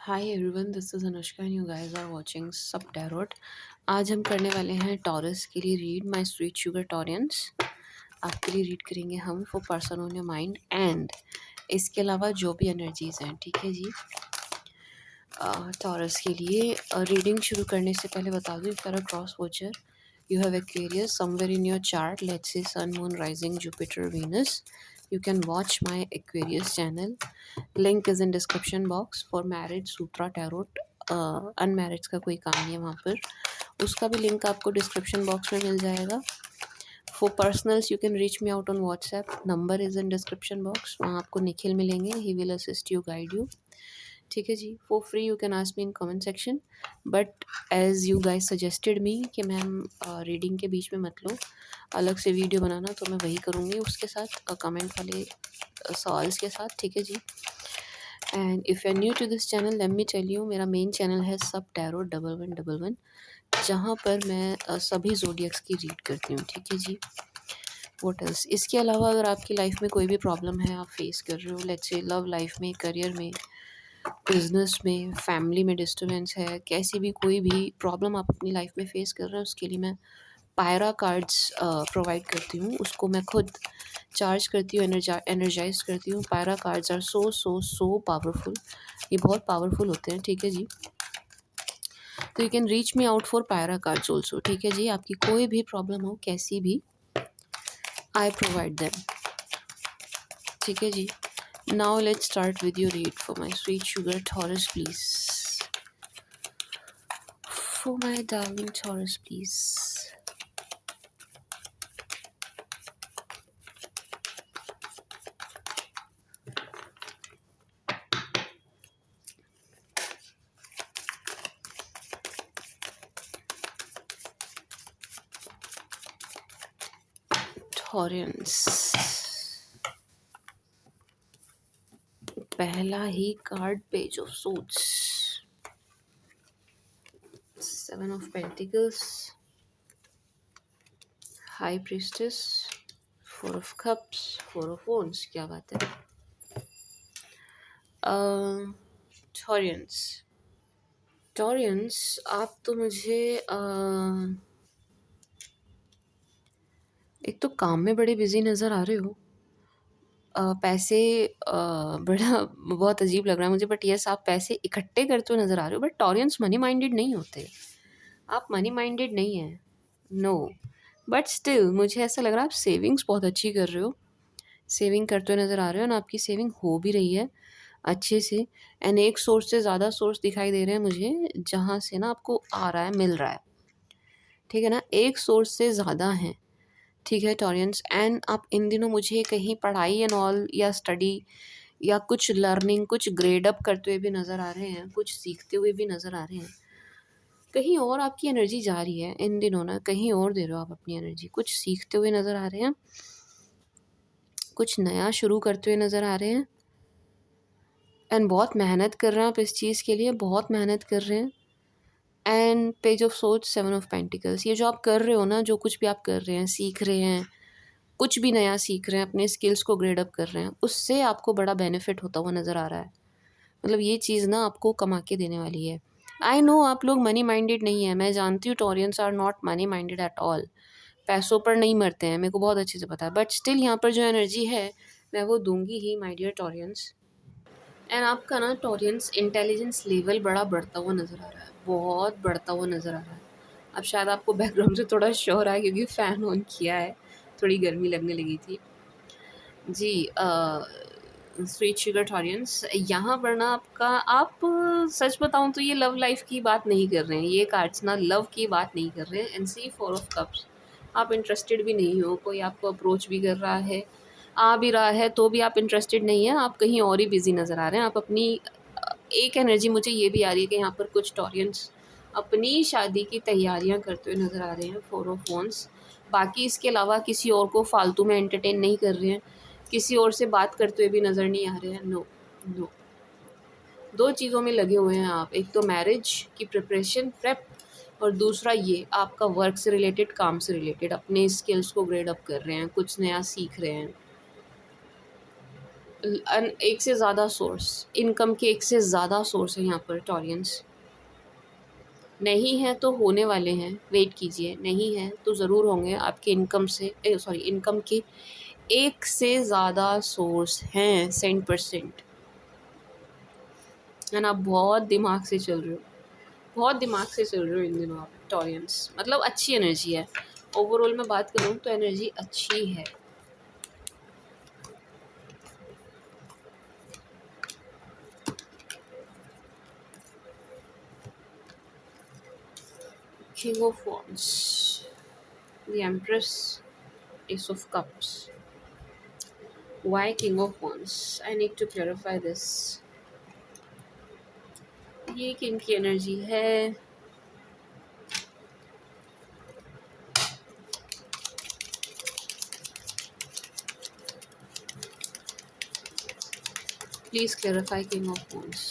Hi everyone, this is Anushka and you guys are watching सब tarot. आज हम करने वाले हैं टॉरस के लिए read my sweet sugar Taureans. आपके लिए रीड करेंगे हम for person on your mind and इसके अलावा जो भी एनर्जीज हैं। ठीक है जी। टॉरस के लिए रीडिंग शुरू करने से पहले बता दूं, if you are a cross watcher you have Aquarius somewhere in your chart, let's say Sun, Moon, Rising, Jupiter, Venus, you can watch my Aquarius channel. Link is in description box. For married Sutra Tarot, unmarried का कोई काम नहीं है वहाँ पर, उसका भी link आपको डिस्क्रिप्शन बॉक्स में मिल जाएगा। For personals you can reach me out on WhatsApp, number is in description box. वहाँ आपको निखिल मिलेंगे, he will assist you, guide you. ठीक है जी। For free you can ask me in comment section, but as you guys suggested me कि ma'am reading के बीच में मत लो, अलग से वीडियो बनाना, तो मैं वही करूँगी उसके साथ कमेंट वाले सवाल्स के साथ। ठीक है जी। And if you are new to this channel, let me tell you, मेरा मेन चैनल है सब टैरो 1111, जहाँ पर मैं सभी जोडियक्स की रीड करती हूँ। ठीक है जी। व्हाट एल्स, इसके अलावा अगर आपकी लाइफ में कोई भी प्रॉब्लम है, आप फेस कर रहे हो, लेट्स से लव लाइफ में, करियर में, बिजनेस में, फैमिली में डिस्टर्बेंस है, कैसी भी कोई भी प्रॉब्लम आप अपनी लाइफ में फेस कर रहे हैं, उसके लिए मैं पायरा कार्ड्स प्रोवाइड करती हूँ। उसको मैं खुद चार्ज करती हूँ, एनर्जाइज करती हूँ। Pyra cards are so so so powerful, ये बहुत पावरफुल होते हैं। ठीक है जी। तो you can reach me out for Pyra cards also. ठीक है जी। आपकी कोई भी प्रॉब्लम हो, कैसी भी, आई प्रोवाइड दैम। ठीक है जी। Now let's start with your read for my sweet sugar Taurus please. For my darling Taurus, please. Taurus. पहला ही card, page of suits, 7 of Pentacles, high priestess, 4 of Cups, 4 of Wands। क्या बात है। Taureans, आप तो मुझे एक तो काम में बड़े बिजी नज़र आ रहे हो। पैसे बड़ा बहुत अजीब लग रहा है मुझे, बट यस, आप पैसे इकट्ठे करते हुए नज़र आ रहे हो, बट टॉरियंस मनी माइंडेड नहीं होते। आप मनी माइंडेड नहीं हैं, नो। बट स्टिल मुझे ऐसा लग रहा है आप सेविंग्स बहुत अच्छी कर रहे हो, सेविंग करते हुए नज़र आ रहे हो, ना आपकी सेविंग हो भी रही है अच्छे से। एंड एक सोर्स से ज़्यादा सोर्स दिखाई दे रहे हैं मुझे, जहाँ से ना आपको आ रहा है, मिल रहा है। ठीक है ना, एक सोर्स से ज़्यादा हैं। ठीक है टॉरियंस। एंड आप इन दिनों मुझे कहीं पढ़ाई एंड ऑल या स्टडी या कुछ लर्निंग, कुछ ग्रेड अप करते हुए भी नज़र आ रहे हैं, कुछ सीखते हुए भी नज़र आ रहे हैं। कहीं और आपकी एनर्जी जा रही है इन दिनों ना, कहीं और दे रहे हो आप अपनी एनर्जी, कुछ सीखते हुए नज़र आ रहे हैं, कुछ नया शुरू करते हुए नज़र आ रहे हैं। एंड बहुत मेहनत कर रहे हैं आप इस चीज़ के लिए, बहुत मेहनत कर रहे हैं। And page of source, 7 of pentacles, ये जो आप कर रहे हो ना, जो कुछ भी आप कर रहे हैं, सीख रहे हैं, कुछ भी नया सीख रहे हैं, अपने स्किल्स को ग्रेड अप कर रहे हैं, उससे आपको बड़ा बेनिफिट होता हुआ नज़र आ रहा है। मतलब ये चीज़ ना आपको कमा के देने वाली है। आई नो आप लोग मनी माइंडेड नहीं है, मैं जानती हूँ, Taureans are not money minded at all, पैसों पर नहीं मरते हैं, मेरे को बहुत अच्छे से पता है। बट स्टिल यहाँ पर जो एनर्जी है, मैं वो दूंगी ही माय डियर टॉरियंस। एंड आपका ना टॉरियंस इंटेलिजेंस लेवल बड़ा बढ़ता हुआ नज़र आ रहा है, बहुत बढ़ता हुआ नज़र आ रहा है। अब शायद आपको बैकग्राउंड से थोड़ा शोर आया क्योंकि फ़ैन ऑन किया है, थोड़ी गर्मी लगने लगी थी जी। स्वीट शुगर टॉरियंस, यहाँ पर ना आपका, आप सच बताऊँ तो ये लव लाइफ की बात नहीं कर रहे हैं, ये कार्ड्स ना लव की बात नहीं कर रहे हैं। एंड सी 4 ऑफ कप्स, आप इंटरेस्टेड भी नहीं हो, कोई आपको अप्रोच भी कर रहा है, आ भी रहा है, तो भी आप इंटरेस्टेड नहीं है, आप कहीं और ही बिजी नज़र आ रहे हैं। आप अपनी एक एनर्जी मुझे ये भी आ रही है कि यहाँ पर कुछ टॉरियंस अपनी शादी की तैयारियाँ करते हुए नज़र आ रहे हैं, 4 ऑफ वॉन्ड्स। बाकी इसके अलावा किसी और को फालतू में एंटरटेन नहीं कर रहे हैं, किसी और से बात करते हुए भी नज़र नहीं आ रहे हैं, नो नो। दो चीज़ों में लगे हुए हैं आप, एक तो मैरिज की प्रिपरेशन, प्रेप, और दूसरा ये आपका वर्क से रिलेटेड, काम से रिलेटेड, अपने स्किल्स को ग्रेड अप कर रहे हैं, कुछ नया सीख रहे हैं। एक से ज़्यादा सोर्स, इनकम के एक से ज़्यादा सोर्स है यहाँ पर टॉरियंस। नहीं है तो होने वाले हैं, वेट कीजिए। नहीं है तो ज़रूर होंगे। आपके इनकम से सॉरी, इनकम के एक से ज़्यादा सोर्स हैं, 100%। एंड आप बहुत दिमाग से चल रहे हो, बहुत दिमाग से चल रहे हो इन दिनों आप टॉरियंस। मतलब अच्छी एनर्जी है। ओवरऑल मैं बात करूँ तो एनर्जी अच्छी है। King of wands, the empress, S of cups. Why King of Wands? I need to clarify this. ये किन की एनर्जी है? Please clarify King of Wands.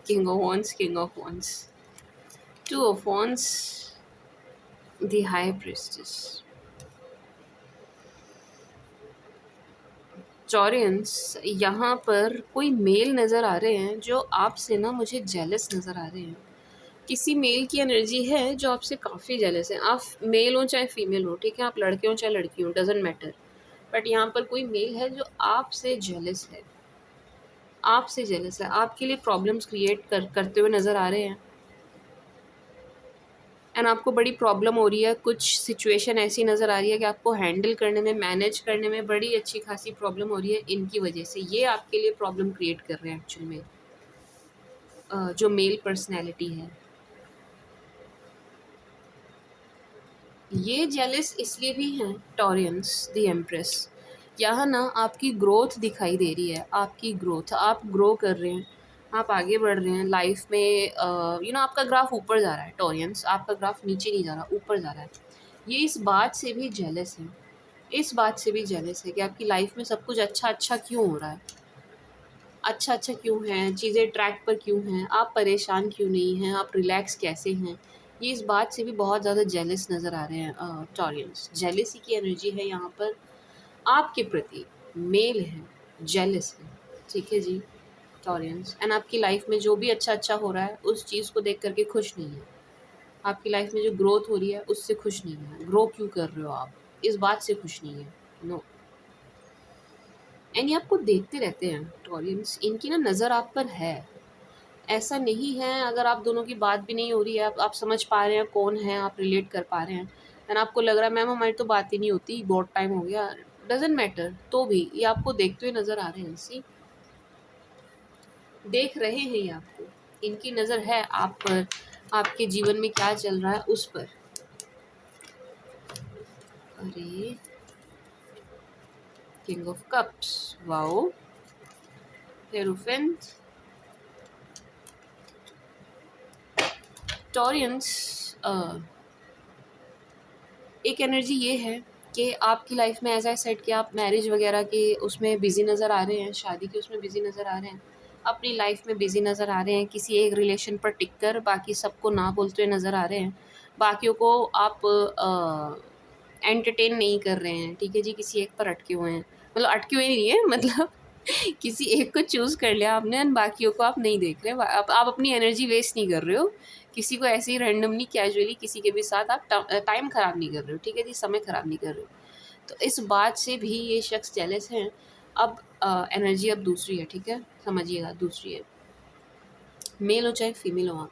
King of Wands, King of Wands. Two of Wands, the High Priestess. Taureans, यहाँ पर कोई mail नज़र आ रहे हैं जो आपसे ना मुझे जेलस नज़र आ रहे हैं। किसी मेल की एनर्जी है जो आपसे काफ़ी जेलस है। आप मेल हो चाहे फीमेल हो, ठीक है, आप लड़के हो चाहे लड़की हो, डजेंट मैटर। बट यहाँ पर कोई मेल है जो आपसे जेलस है, आपसे जेलस है, आपके लिए प्रॉब्लम्स क्रिएट करते हुए नज़र आ रहे हैं। एंड आपको बड़ी प्रॉब्लम हो रही है, कुछ सिचुएशन ऐसी नज़र आ रही है कि आपको हैंडल करने में, मैनेज करने में बड़ी अच्छी खासी प्रॉब्लम हो रही है इनकी वजह से। ये आपके लिए प्रॉब्लम क्रिएट कर रहे हैं एक्चुअल में, जो मेल पर्सनैलिटी है। ये जेलस इसलिए भी हैं टॉरियंस, द एम्प्रेस। यहाँ ना आपकी ग्रोथ दिखाई दे रही है, आपकी ग्रोथ, आप ग्रो कर रहे हैं, आप आगे बढ़ रहे हैं लाइफ में। आपका ग्राफ ऊपर जा रहा है टॉरियंस, आपका ग्राफ नीचे नहीं जा रहा, ऊपर जा रहा है। ये इस बात से भी जेलस है, इस बात से भी जेलस है कि आपकी लाइफ में सब कुछ अच्छा अच्छा क्यों हो रहा है, अच्छा अच्छा क्यों है, चीज़ें ट्रैक पर क्यों हैं, आप परेशान क्यों नहीं हैं, आप रिलैक्स कैसे हैं। ये इस बात से भी बहुत ज़्यादा जेलस नज़र आ रहे हैं टॉरियंस। जेलसी की एनर्जी है यहाँ पर आपके प्रति, मेल है, जेलस है, ठीक है जी टॉरियंस। एंड आपकी लाइफ में जो भी अच्छा अच्छा हो रहा है उस चीज़ को देख करके खुश नहीं है। आपकी लाइफ में जो ग्रोथ हो रही है उससे खुश नहीं है। ग्रो क्यों कर रहे हो आप, इस बात से खुश नहीं है। नो। एंड ये आपको देखते रहते हैं टॉरियंस, इनकी ना नज़र आप पर है। ऐसा नहीं है, अगर आप दोनों की बात भी नहीं हो रही है, आप समझ पा रहे हैं कौन है, आप रिलेट कर पा रहे हैं, एंड आपको लग रहा है मैम हमारी तो बात ही नहीं होती, बहुत टाइम हो गया, डजेंट मैटर, तो भी ये आपको देखते हुए नज़र आ रहे हैं। सी, देख रहे हैं ये आपको, इनकी नज़र है आप पर, आपके जीवन में क्या चल रहा है उस पर। अरे, king of cups, wow, hierophant, Taureans. एक एनर्जी ये है कि आपकी लाइफ में एज आई सेड कि आप मैरिज वगैरह के उसमें बिज़ी नज़र आ रहे हैं, शादी के उसमें बिज़ी नज़र आ रहे हैं, अपनी लाइफ में बिज़ी नज़र आ रहे हैं, किसी एक रिलेशन पर टिक कर बाकी सबको ना बोलते हुए नज़र आ रहे हैं, बाकियों को आप एंटरटेन नहीं कर रहे हैं, ठीक है जी, किसी एक पर अटके हुए हैं। मतलब अटके हुए नहीं है, मतलब किसी एक को चूज़ कर लिया आपने एंड बाकियों को आप नहीं देख रहे। आप अपनी एनर्जी वेस्ट नहीं कर रहे हो, किसी को ऐसे ही रैंडमली कैजुअली किसी के भी साथ आप टाइम ख़राब नहीं कर रहे हो, ठीक है जी, समय ख़राब नहीं कर रहे हो। तो इस बात से भी ये शख्स जेलस हैं। अब एनर्जी अब दूसरी है, ठीक है, समझिएगा, दूसरी है। मेल हो चाहे फीमेल हो आप,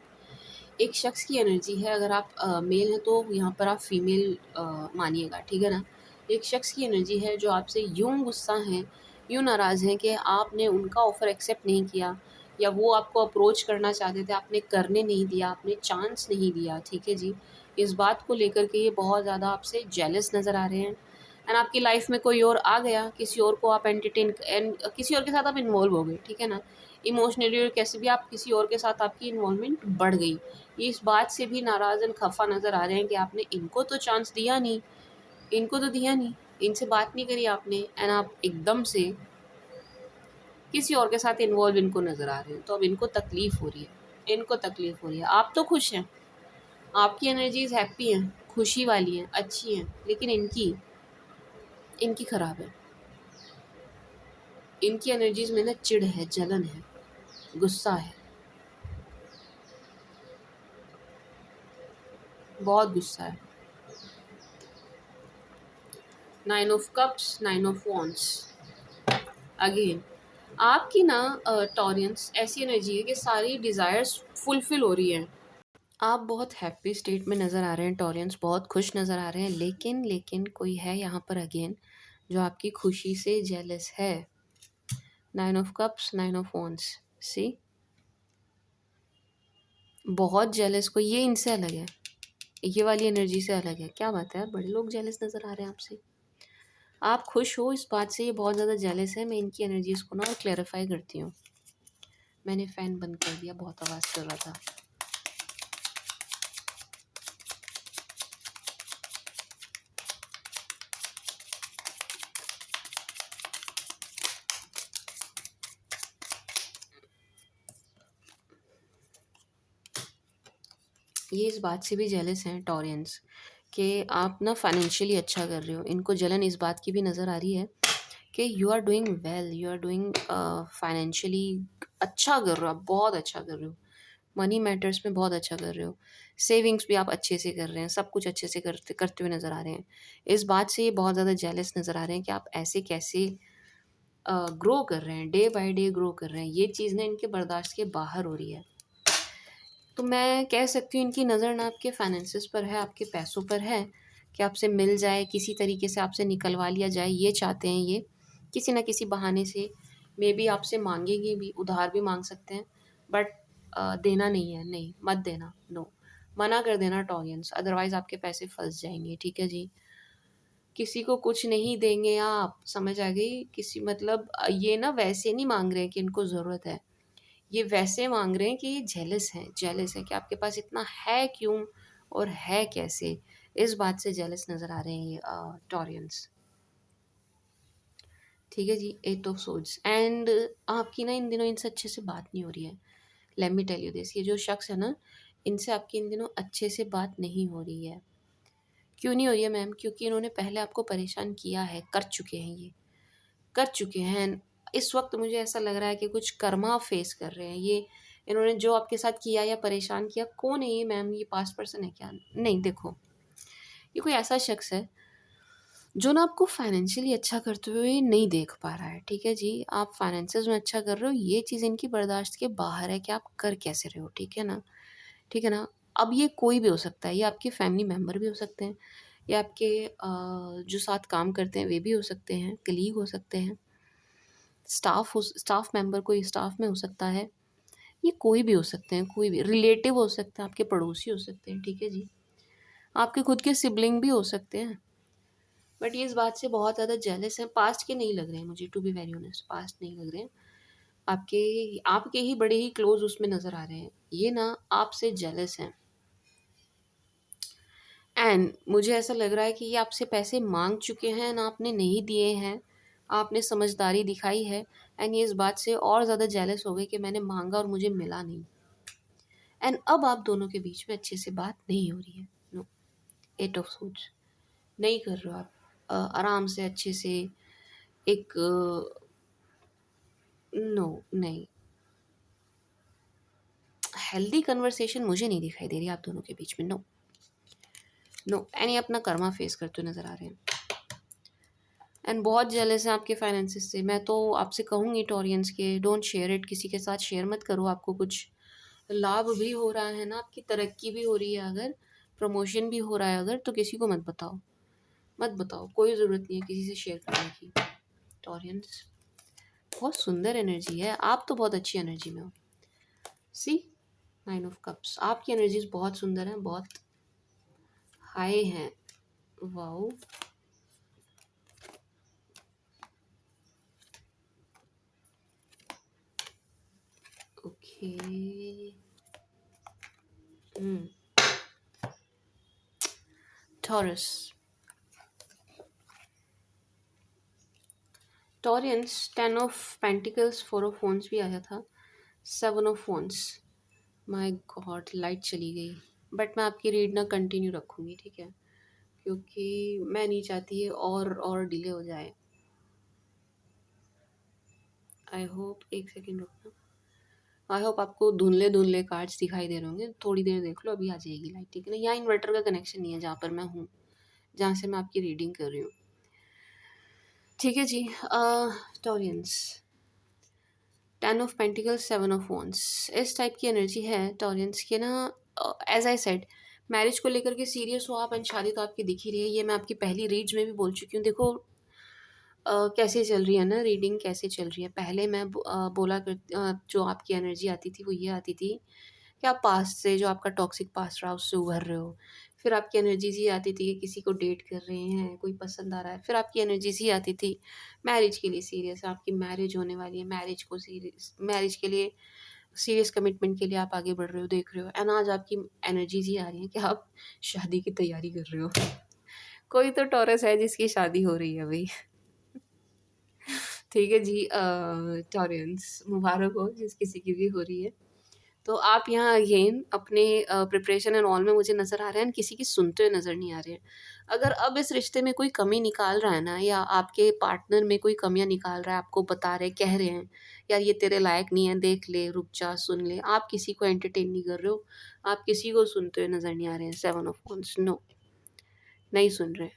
एक शख्स की एनर्जी है, अगर आप मेल हैं तो यहाँ पर आप फीमेल मानिएगा, ठीक है ना। एक शख्स की एनर्जी है जो आपसे यूँ गुस्सा हैं, यूँ नाराज़ हैं कि आपने उनका ऑफ़र एक्सेप्ट नहीं किया, या वो आपको अप्रोच करना चाहते थे, आपने करने नहीं दिया, आपने चांस नहीं दिया, ठीक है जी। इस बात को लेकर के ये बहुत ज़्यादा आपसे जेलस नज़र आ रहे हैं। एंड आपकी लाइफ में कोई और आ गया, किसी और को आप एंटरटेन एंड किसी और के साथ आप इन्वॉल्व हो गए, ठीक है ना। इमोशनली और कैसे भी आप किसी और के साथ आपकी इन्वॉल्वमेंट बढ़ गई। ये इस बात से भी नाराज़ एंड खफ़ा नज़र आ रहे हैं कि आपने इनको तो चांस दिया नहीं, इनको तो दिया नहीं, इनसे बात नहीं करी आपने, एंड आप एकदम से किसी और के साथ इन्वॉल्व इनको नज़र आ रहे हैं, तो अब इनको तकलीफ़ हो रही है, इनको तकलीफ़ हो रही है। आप तो खुश हैं, आपकी एनर्जीज़ हैप्पी हैं, खुशी वाली हैं, अच्छी हैं, लेकिन इनकी इनकी ख़राब है। इनकी एनर्जीज़ में ना चिढ़ है, जलन है, गुस्सा है, बहुत गुस्सा है। 9 of cups, 9 of wands. Again आपकी ना टॉरियंस ऐसी एनर्जी है कि सारी डिज़ायर्स फुलफ़िल हो रही हैं। आप बहुत हैप्पी स्टेट में नज़र आ रहे हैं, टॉरियंस बहुत खुश नज़र आ रहे हैं, लेकिन लेकिन कोई है यहाँ पर अगेन जो आपकी खुशी से जेलस है। 9 ऑफ कप्स, 9 ऑफ वॉन्ड्स। सी, बहुत जेलस, कोई ये इनसे अलग है, ये वाली एनर्जी से अलग है। क्या बात है यार, बड़े लोग जेलस नज़र आ रहे हैं आपसे। आप खुश हो इस बात से, ये बहुत ज़्यादा जेलस है। मैं इनकी एनर्जीज़ को ना और क्लैरिफाई करती हूँ। मैंने फ़ैन बंद कर दिया, बहुत आवाज़ कर रहा था। ये इस बात से भी जेलस हैं टॉरियंस कि आप ना फाइनेंशियली अच्छा कर रहे हो। इनको जलन इस बात की भी नज़र आ रही है कि you are doing well, you are doing financially अच्छा कर रहे हो, आप बहुत अच्छा कर रहे हो। मनी मैटर्स में बहुत अच्छा कर रहे हो। सेविंग्स भी आप अच्छे से कर रहे हैं, सब कुछ अच्छे से करते करते हुए नज़र आ रहे हैं। इस बात से ये बहुत ज़्यादा जेलस नज़र आ रहे हैं कि आप ऐसे कैसे ग्रो कर रहे हैं, डे बाय डे ग्रो कर रहे हैं। ये चीज़ ना इनके बर्दाश्त के बाहर हो रही है। तो मैं कह सकती हूँ इनकी नज़र ना आपके फाइनेंसेस पर है, आपके पैसों पर है कि आपसे मिल जाए, किसी तरीके से आपसे निकलवा लिया जाए, ये चाहते हैं ये। किसी न किसी बहाने से मेबी आपसे माँगेंगे भी, उधार भी माँग सकते हैं, बट देना नहीं है, नहीं, मत देना, नो। मना कर देना टॉरियंस, अदरवाइज़ आपके पैसे फँस जाएँगे, ठीक है जी? किसी को कुछ नहीं देंगे आप, समझ आ गई? किसी मतलब ये ना वैसे नहीं माँग रहे हैं कि इनको ज़रूरत है। ये वैसे माँग रहे हैं कि ये जेलस है कि आपके पास इतना है क्यों और है कैसे? इस बात से जेलस नज़र आ रहे हैं ये टॉरियंस। ठीक है जी, 8 ऑफ सोर्ड्स, एंड आपकी ना इन दिनों इनसे अच्छे से बात नहीं हो रही है। Let me tell you this, ये जो शख्स है ना, इनसे आपकी इन दिनों अच्छे से बात नहीं हो रही है। क्यों नहीं हो रही है मैम? क्योंकि इन्होंने पहले आपको परेशान किया है, कर चुके हैं ये, कर चुके हैं। इस वक़्त मुझे ऐसा लग रहा है कि कुछ कर्मा फ़ेस कर रहे हैं ये। इन्होंने जो आपके साथ किया या परेशान किया, कौन है ये मैम? ये पास्ट पर्सन है क्या? नहीं, देखो, ये कोई ऐसा शख़्स है जो ना आपको फाइनेंशियली अच्छा करते हुए नहीं देख पा रहा है, ठीक है जी? आप फाइनेंसेस में अच्छा कर रहे हो, ये चीज़ इनकी बर्दाश्त के बाहर है कि आप कर कैसे रहे हो, ठीक है ना? ठीक है ना? अब ये कोई भी हो सकता है, ये आपके फैमिली मेंबर भी हो सकते हैं, या आपके जो साथ काम करते हैं, वे भी हो सकते हैं, कलीग हो सकते हैं। स्टाफ मेंबर कोई स्टाफ में हो सकता है, ये कोई भी हो सकते हैं, कोई भी रिलेटिव हो सकता है, आपके पड़ोसी हो सकते हैं, ठीक है जी। आपके खुद के सिबलिंग भी हो सकते हैं, बट ये इस बात से बहुत ज़्यादा जेलस हैं। पास्ट के नहीं लग रहे हैं मुझे, to be very honest, past नहीं लग रहे हैं। आपके आपके ही बड़े ही क्लोज उसमें नज़र आ रहे हैं। ये ना आपसे जेलस हैं, एंड मुझे ऐसा लग रहा है कि ये आपसे पैसे माँग चुके हैं एंड आपने नहीं दिए हैं। आपने समझदारी दिखाई है, एंड ये इस बात से और ज़्यादा जेलस हो गए कि मैंने माँगा और मुझे मिला नहीं। एंड अब आप दोनों के बीच में अच्छे से बात नहीं हो रही है। नो, 8 ऑफ सोर्ड्स, नहीं कर रहे हो आप आराम से अच्छे से एक नो, नहीं, हेल्दी कन्वर्सेशन मुझे नहीं दिखाई दे रही आप दोनों के बीच में। नो, नो, एंड ये अपना कर्मा फेस करते हुए नज़र आ रहे हैं, एंड बहुत जेलस हैं आपके फाइनेंसेस से। मैं तो आपसे कहूँगी टॉरियंस के डोंट शेयर इट, किसी के साथ शेयर मत करो। आपको कुछ लाभ भी हो रहा है ना, आपकी तरक्की भी हो रही है अगर, प्रमोशन भी हो रहा है अगर, तो किसी को मत बताओ, मत बताओ, कोई ज़रूरत नहीं है किसी से शेयर करने की। टॉरियंस बहुत सुंदर एनर्जी है, आप तो बहुत अच्छी एनर्जी में हो। सी, 9 ऑफ कप्स, आपकी एनर्जीज बहुत सुंदर हैं, बहुत हाई हैं। Wow, okay. Taurus, Taureans 10 of pentacles 4 of wands भी आया था, 7 of wands. My God, light चली गई। बट मैं आपकी रीड ना कंटिन्यू रखूँगी, ठीक है? क्योंकि मैं नहीं चाहती है और डिले हो जाए। आई होप, एक सेकेंड रुकना। आई होप आपको धुंधले धुंधले कार्ड्स दिखाई दे रहे होंगे। थोड़ी देर देख लो, अभी आ जाएगी लाइट, ठीक है ना? यहाँ इन्वर्टर का कनेक्शन नहीं है जहाँ पर मैं हूँ, जहाँ से मैं आपकी रीडिंग कर रही हूँ। ठीक है जी। Taureans 10 of pentacles 7 of wands, इस टाइप की एनर्जी है टॉरियंस के ना। एज आई सेड, मैरिज को लेकर के सीरियस हो आप, एंड शादी तो आपकी दिख ही रही है। ये मैं आपकी पहली रीड्स में भी बोल चुकी हूँ। देखो कैसे चल रही है ना रीडिंग, कैसे चल रही है। पहले मैं बोला कर जो आपकी एनर्जी आती थी वो ये आती थी कि आप पास्ट से, जो आपका टॉक्सिक पास्ट रहा, उससे उभर रहे हो। फिर आपकी एनर्जीज ये आती थी कि किसी को डेट कर रहे हैं, कोई पसंद आ रहा है। फिर आपकी एनर्जीज ये आती थी मैरिज के लिए सीरियस, आपकी मैरिज होने वाली है, मैरिज को सीरियस, मैरिज के लिए सीरियस कमिटमेंट के लिए आप आगे बढ़ रहे हो, देख रहे हो। एंड आज आपकी एनर्जीज ये आ रही हैं कि आप शादी की तैयारी कर रहे हो। कोई तो टॉरस है जिसकी शादी हो रही है भाई। ठीक है जी। टॉरियंस मुबारक हो जिस किसी की भी हो रही है। तो आप यहाँ अगेन अपने प्रिपरेशन एंड ऑल में मुझे नज़र आ रहे हैं, किसी की सुनते हुए नज़र नहीं आ रहे हैं। अगर अब इस रिश्ते में कोई कमी निकाल रहा है ना, या आपके पार्टनर में कोई कमियाँ निकाल रहा है, आपको बता रहे, कह रहे हैं यार ये तेरे लायक नहीं है, देख ले, रुक जा, सुन ले, आप किसी को एंटरटेन नहीं कर रहे हो, आप किसी को सुनते हुए नज़र नहीं आ रहे हैं। 7 ऑफ वॉन्ड्स, नो, नहीं सुन रहे,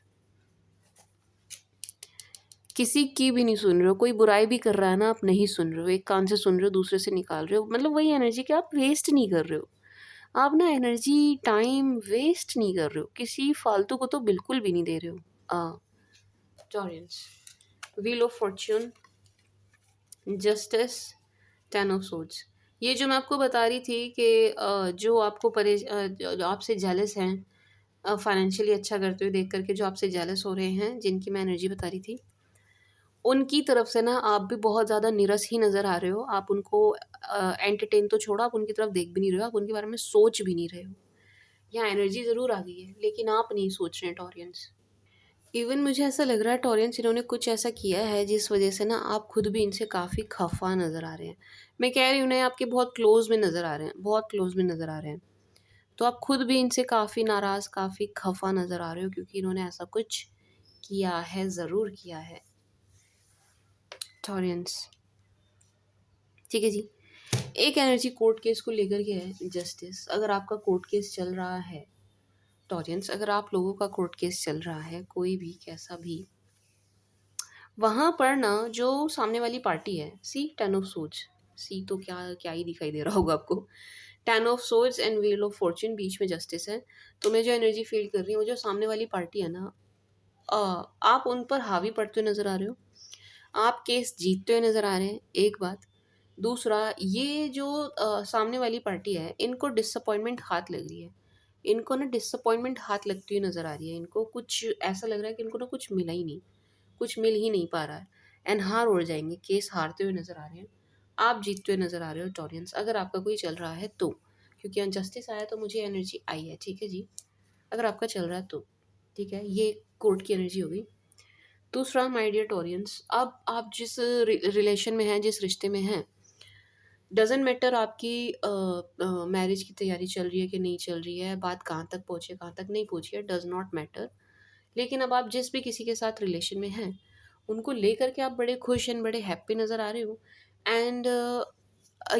किसी की भी नहीं सुन रहे हो। कोई बुराई भी कर रहा है ना, आप नहीं सुन रहे हो, एक कान से सुन रहे हो, दूसरे से निकाल रहे हो। मतलब वही एनर्जी कि आप वेस्ट नहीं कर रहे हो। आप ना एनर्जी, टाइम वेस्ट नहीं कर रहे हो, किसी फालतू को तो बिल्कुल भी नहीं दे रहे हो। Torrens, wheel of Fortune, justice, 10 of swords. ये जो मैं आपको बता रही थी कि जो आपको जो आपसे जेलस हैं, फाइनेंशियली अच्छा करते हुए देख करके जो आपसे जेलस हो रहे हैं, जिनकी मैं एनर्जी बता रही थी, उनकी तरफ से ना आप भी बहुत ज़्यादा नीरस ही नज़र आ रहे हो। आप उनको एंटरटेन तो छोड़ो, आप उनकी तरफ देख भी नहीं रहे हो, आप उनके बारे में सोच भी नहीं रहे हो। यहाँ एनर्जी ज़रूर आ गई है, लेकिन आप नहीं सोच रहे हैं टॉरियंस। इवन मुझे ऐसा लग रहा है टॉरियंस, इन्होंने कुछ ऐसा किया है जिस वजह से ना आप खुद भी इनसे काफ़ी खफा नज़र आ रहे हैं। मैं कह रही हूँ ना, आपके बहुत क्लोज़ में नज़र आ रहे हैं, बहुत क्लोज़ में नज़र आ रहे हैं। तो आप खुद भी इनसे काफ़ी नाराज़, काफ़ी खफा नज़र आ रहे हो, क्योंकि इन्होंने ऐसा कुछ किया है, ज़रूर किया है टॉरियंस। ठीक है जी। एक एनर्जी कोर्ट केस को लेकर के है, जस्टिस। अगर आपका कोर्ट केस चल रहा है टॉरियंस, अगर आप लोगों का कोर्ट केस चल रहा है, कोई भी कैसा भी, वहाँ पर ना जो सामने वाली पार्टी है, सी 10 ऑफ सोर्ड्स, सी तो क्या क्या ही दिखाई दे रहा होगा आपको। 10 of swords and wheel of fortune, बीच में जस्टिस है। तो मैं जो एनर्जी फील कर रही हूँ, वो जो सामने वाली पार्टी है ना, आप उन पर हावी पड़ते हुए नज़र आ रहे हो, आप केस जीतते हुए नज़र आ रहे हैं, एक बात। दूसरा, ये जो सामने वाली पार्टी है, इनको डिसअपॉइंटमेंट हाथ लग रही है। इनको ना डिसअपॉइंटमेंट हाथ लगती हुई नज़र आ रही है। इनको कुछ ऐसा लग रहा है कि इनको ना कुछ मिला ही नहीं, कुछ मिल ही नहीं पा रहा है, एंड हार उड़ जाएंगे। केस हारते हुए नज़र आ रहे हैं, आप जीतते हुए नज़र आ रहे हो टॉरियंस, अगर आपका कोई चल रहा है तो। क्योंकि अनजस्टिस आया तो मुझे एनर्जी आई है, ठीक है जी। अगर आपका चल रहा है तो ठीक है, ये कोर्ट की एनर्जी हो गई। दूसरा, माय डियर टॉरियंस, अब आप जिस रिलेशन में हैं, जिस रिश्ते में हैं, डज़न्ट मैटर आपकी मैरिज की तैयारी चल रही है कि नहीं चल रही है, बात कहाँ तक पहुँची है, कहाँ तक नहीं पहुँची है, डज़ नॉट मैटर। लेकिन अब आप जिस भी किसी के साथ रिलेशन में हैं, उनको लेकर के आप बड़े खुश एंड बड़े हैप्पी नज़र आ रहे हो। एंड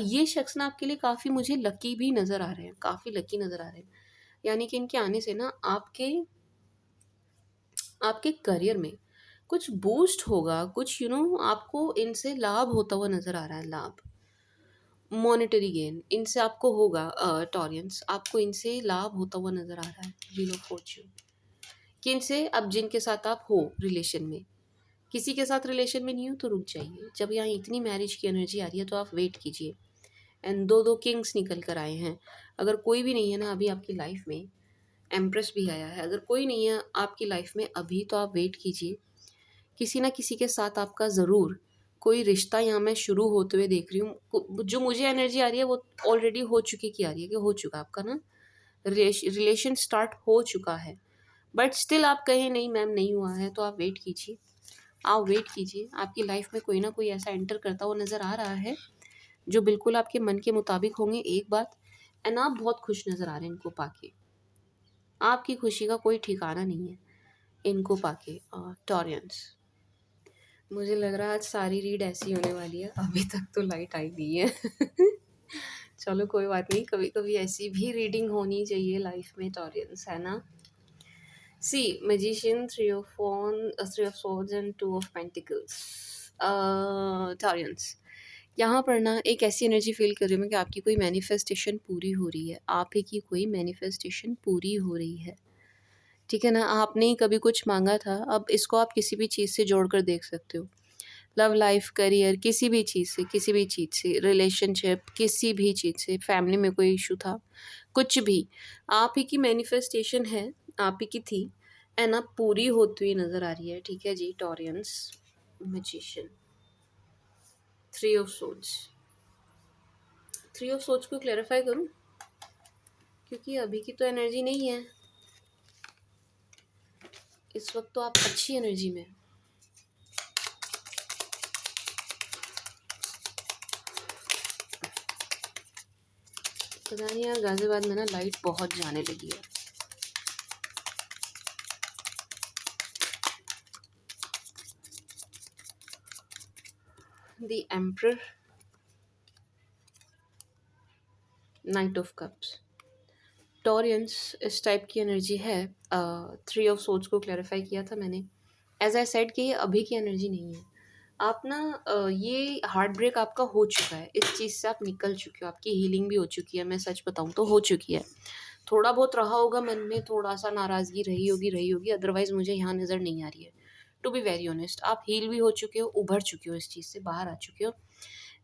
ये शख्स ना आपके लिए काफ़ी, मुझे लकी भी नज़र आ रहे हैं, काफ़ी लकी नज़र आ रहे हैं। यानी कि इनके आने से ना आपके आपके करियर में कुछ बूस्ट होगा, कुछ आपको इनसे लाभ होता हुआ नज़र आ रहा है, लाभ, मॉनेटरी गेन इनसे आपको होगा। टॉरियंस, आपको इनसे लाभ होता हुआ नज़र आ रहा है। व्हील ऑफ फॉर्च्यून, किन से? अब जिनके साथ आप हो रिलेशन में, किसी के साथ रिलेशन में नहीं हो तो रुक जाइए। जब यहाँ इतनी मैरिज की एनर्जी आ रही है तो आप वेट कीजिए। एंड दो दो किंग्स निकल कर आए हैं। अगर कोई भी नहीं है ना अभी आपकी लाइफ में, एम्प्रेस भी आया है, अगर कोई नहीं है आपकी लाइफ में अभी, तो आप वेट कीजिए। किसी ना किसी के साथ आपका ज़रूर कोई रिश्ता यहाँ मैं शुरू होते हुए देख रही हूँ। जो मुझे एनर्जी आ रही है वो ऑलरेडी हो चुकी की आ रही है, कि हो चुका आपका ना रिलेशन स्टार्ट हो चुका है। बट स्टिल आप कहें नहीं मैम नहीं हुआ है, तो आप वेट कीजिए। आप वेट कीजिए, आपकी लाइफ में कोई ना कोई ऐसा एंटर करता हुआ नज़र आ रहा है जो बिल्कुल आपके मन के मुताबिक होंगे, एक बात। एंड आप बहुत खुश नज़र आ रहे हैं इनको पाके। आपकी खुशी का कोई ठिकाना नहीं है इनको पाके। टॉरियंस, मुझे लग रहा है आज सारी रीड ऐसी होने वाली है। अभी तक तो लाइट आई नहीं है। चलो कोई बात नहीं, कभी कभी ऐसी भी रीडिंग होनी चाहिए लाइफ में टॉरियंस, है ना। See magician, three of swords and two of pentacles. Taureans, यहाँ पर ना एक ऐसी एनर्जी फील कर रही हूँ मैं कि आपकी कोई मैनिफेस्टेशन पूरी हो रही है। आप ही की कोई मैनिफेस्टेशन पूरी हो रही है, ठीक है ना। आपने ही कभी कुछ मांगा था, अब इसको आप किसी भी चीज़ से जोड़ कर देख सकते हो। लव लाइफ, करियर, किसी भी चीज़ से, किसी भी चीज़ से, रिलेशनशिप, किसी भी चीज़ से, फैमिली में कोई इशू था, कुछ भी आप ही की मैनिफेस्टेशन है, आप ही की थी, एंड अब पूरी होती हुई नज़र आ रही है, ठीक है जी। Taureans, magician, three of swords. Three of swords को क्लैरिफाई करूं, क्योंकि अभी की तो एनर्जी नहीं है, इस वक्त तो आप अच्छी एनर्जी में। पता नहीं यार, गाजियाबाद में ना लाइट बहुत जाने लगी है। The emperor, night of cups. Taureans, इस टाइप की एनर्जी है। थ्री ऑफ सोर्ड्स को क्लैरिफाई किया था मैंने, एज आई सेड कि ये अभी की एनर्जी नहीं है। आप ना ये हार्ट ब्रेक आपका हो चुका है, इस चीज़ से आप निकल चुके हो, आपकी हीलिंग भी हो चुकी है। मैं सच बताऊँ तो हो चुकी है। थोड़ा बहुत रहा होगा मन में, थोड़ा सा नाराज़गी रही होगी, अदरवाइज़ मुझे यहाँ नज़र नहीं आ रही है। टू बी वेरी ऑनेस्ट, आप हील भी हो चुके हो, उभर चुके हो, इस चीज़ से बाहर आ चुके हो।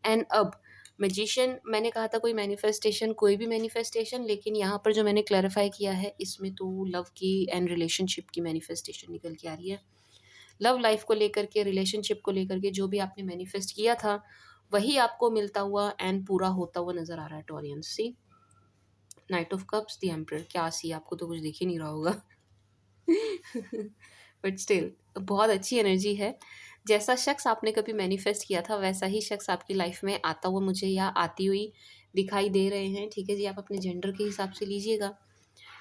एंड अब मैजिशियन, मैंने कहा था कोई मैनिफेस्टेशन, कोई भी मैनिफेस्टेशन, लेकिन यहाँ पर जो मैंने क्लैरिफाई किया है इसमें तो लव की एंड रिलेशनशिप की मैनिफेस्टेशन निकल के आ रही है। लव लाइफ को लेकर के, रिलेशनशिप को लेकर के जो भी आपने मैनिफेस्ट किया था वही आपको मिलता हुआ एंड पूरा होता हुआ नज़र आ रहा है। Taureans, see knight of cups, the emperor. क्या सी, आपको तो कुछ दिख ही नहीं रहा होगा। बट स्टिल बहुत अच्छी एनर्जी है। जैसा शख्स आपने कभी मैनिफेस्ट किया था वैसा ही शख्स आपकी लाइफ में आता हुआ मुझे या आती हुई दिखाई दे रहे हैं, ठीक है जी। आप अपने जेंडर के हिसाब से लीजिएगा।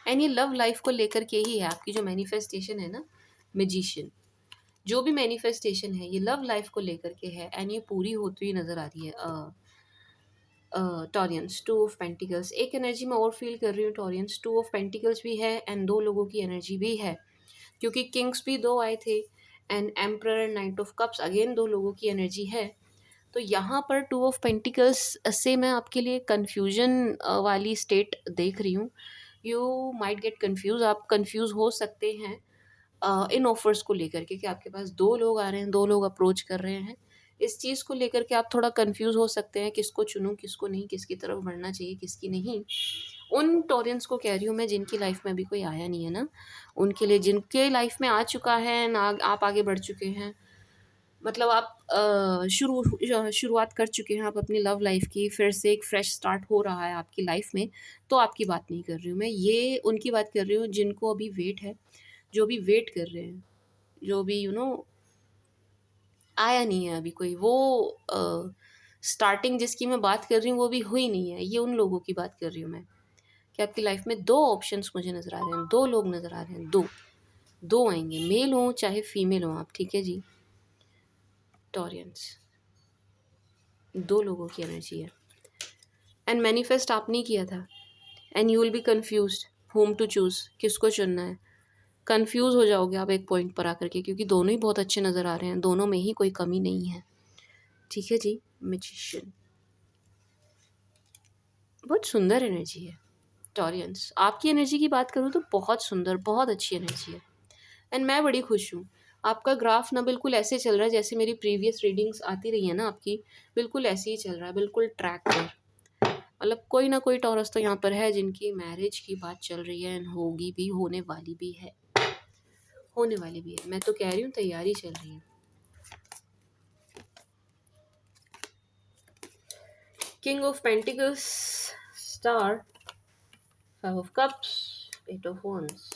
एंड ये लव लाइफ को लेकर के ही है आपकी जो मैनिफेस्टेशन है ना, मैजिशियन। जो भी मैनिफेस्टेशन है ये लव लाइफ को लेकर के है, एंड ये पूरी होती हुई नज़र आ रही है। टॉरियंस, टू ऑफ पेंटिकल्स, एक एनर्जी में और फील कर रही हूँ। टॉरियंस, टू ऑफ पेंटिकल्स भी है एंड दो लोगों की एनर्जी भी है, क्योंकि किंग्स भी दो आए थे, and emperor and knight of cups again दो लोगों की एनर्जी है। तो यहाँ पर टू ऑफ पेंटिकल्स से मैं आपके लिए कन्फ्यूजन वाली स्टेट देख रही हूँ। यू माइट गेट कन्फ्यूज, आप कन्फ्यूज हो सकते हैं इन ऑफर्स को लेकर के, कि आपके पास दो लोग आ रहे हैं, दो लोग अप्रोच कर रहे हैं। इस चीज़ को लेकर के आप थोड़ा कंफ्यूज हो सकते हैं, किसको चुनूं, किसको नहीं, किसकी तरफ बढ़ना चाहिए, किसकी नहीं। उन टॉरेंट्स को कह रही हूँ मैं जिनकी लाइफ में अभी कोई आया नहीं है ना, उनके लिए। जिनके लाइफ में आ चुका है ना, आप आगे बढ़ चुके हैं, मतलब आप शुरुआत कर चुके हैं आप अपनी लव लाइफ की, फिर से एक फ्रेश स्टार्ट हो रहा है आपकी लाइफ में। तो आपकी बात नहीं कर रही हूँ मैं, ये उनकी बात कर रही हूँ जिनको अभी वेट है, जो भी वेट कर रहे हैं, जो भी आया नहीं है अभी कोई, वो स्टार्टिंग जिसकी मैं बात कर रही हूँ वो भी हुई नहीं है। ये उन लोगों की बात कर रही हूँ मैं, कि आपकी लाइफ में दो ऑप्शंस मुझे नज़र आ रहे हैं, दो लोग नज़र आ रहे हैं, दो दो आएंगे, मेल हो चाहे फीमेल हो आप, ठीक है जी। टॉरियंस, दो लोगों की एनर्जी है, एंड मैनिफेस्ट आपने किया था, and you will be confuse whom to choose, किसको चुनना है। कन्फ्यूज़ हो जाओगे आप एक पॉइंट पर आकर के, क्योंकि दोनों ही बहुत अच्छे नज़र आ रहे हैं, दोनों में ही कोई कमी नहीं है, ठीक है जी। मैजिशियन, बहुत सुंदर एनर्जी है। टॉरियंस, आपकी एनर्जी की बात करूँ तो बहुत सुंदर, बहुत अच्छी एनर्जी है, एंड मैं बड़ी खुश हूँ। आपका ग्राफ ना बिल्कुल ऐसे चल रहा है जैसे मेरी प्रीवियस रीडिंग्स आती रही है ना आपकी, बिल्कुल ऐसे ही चल रहा है, बिल्कुल ट्रैक पर। मतलब कोई ना कोई टॉरस तो यहाँ पर है जिनकी मैरिज की बात चल रही है, एंड होगी भी, होने वाली भी है, होने वाली भी है। मैं तो कह रही हूँ तैयारी चल रही है। King of pentacles, star, five of cups, eight of wands,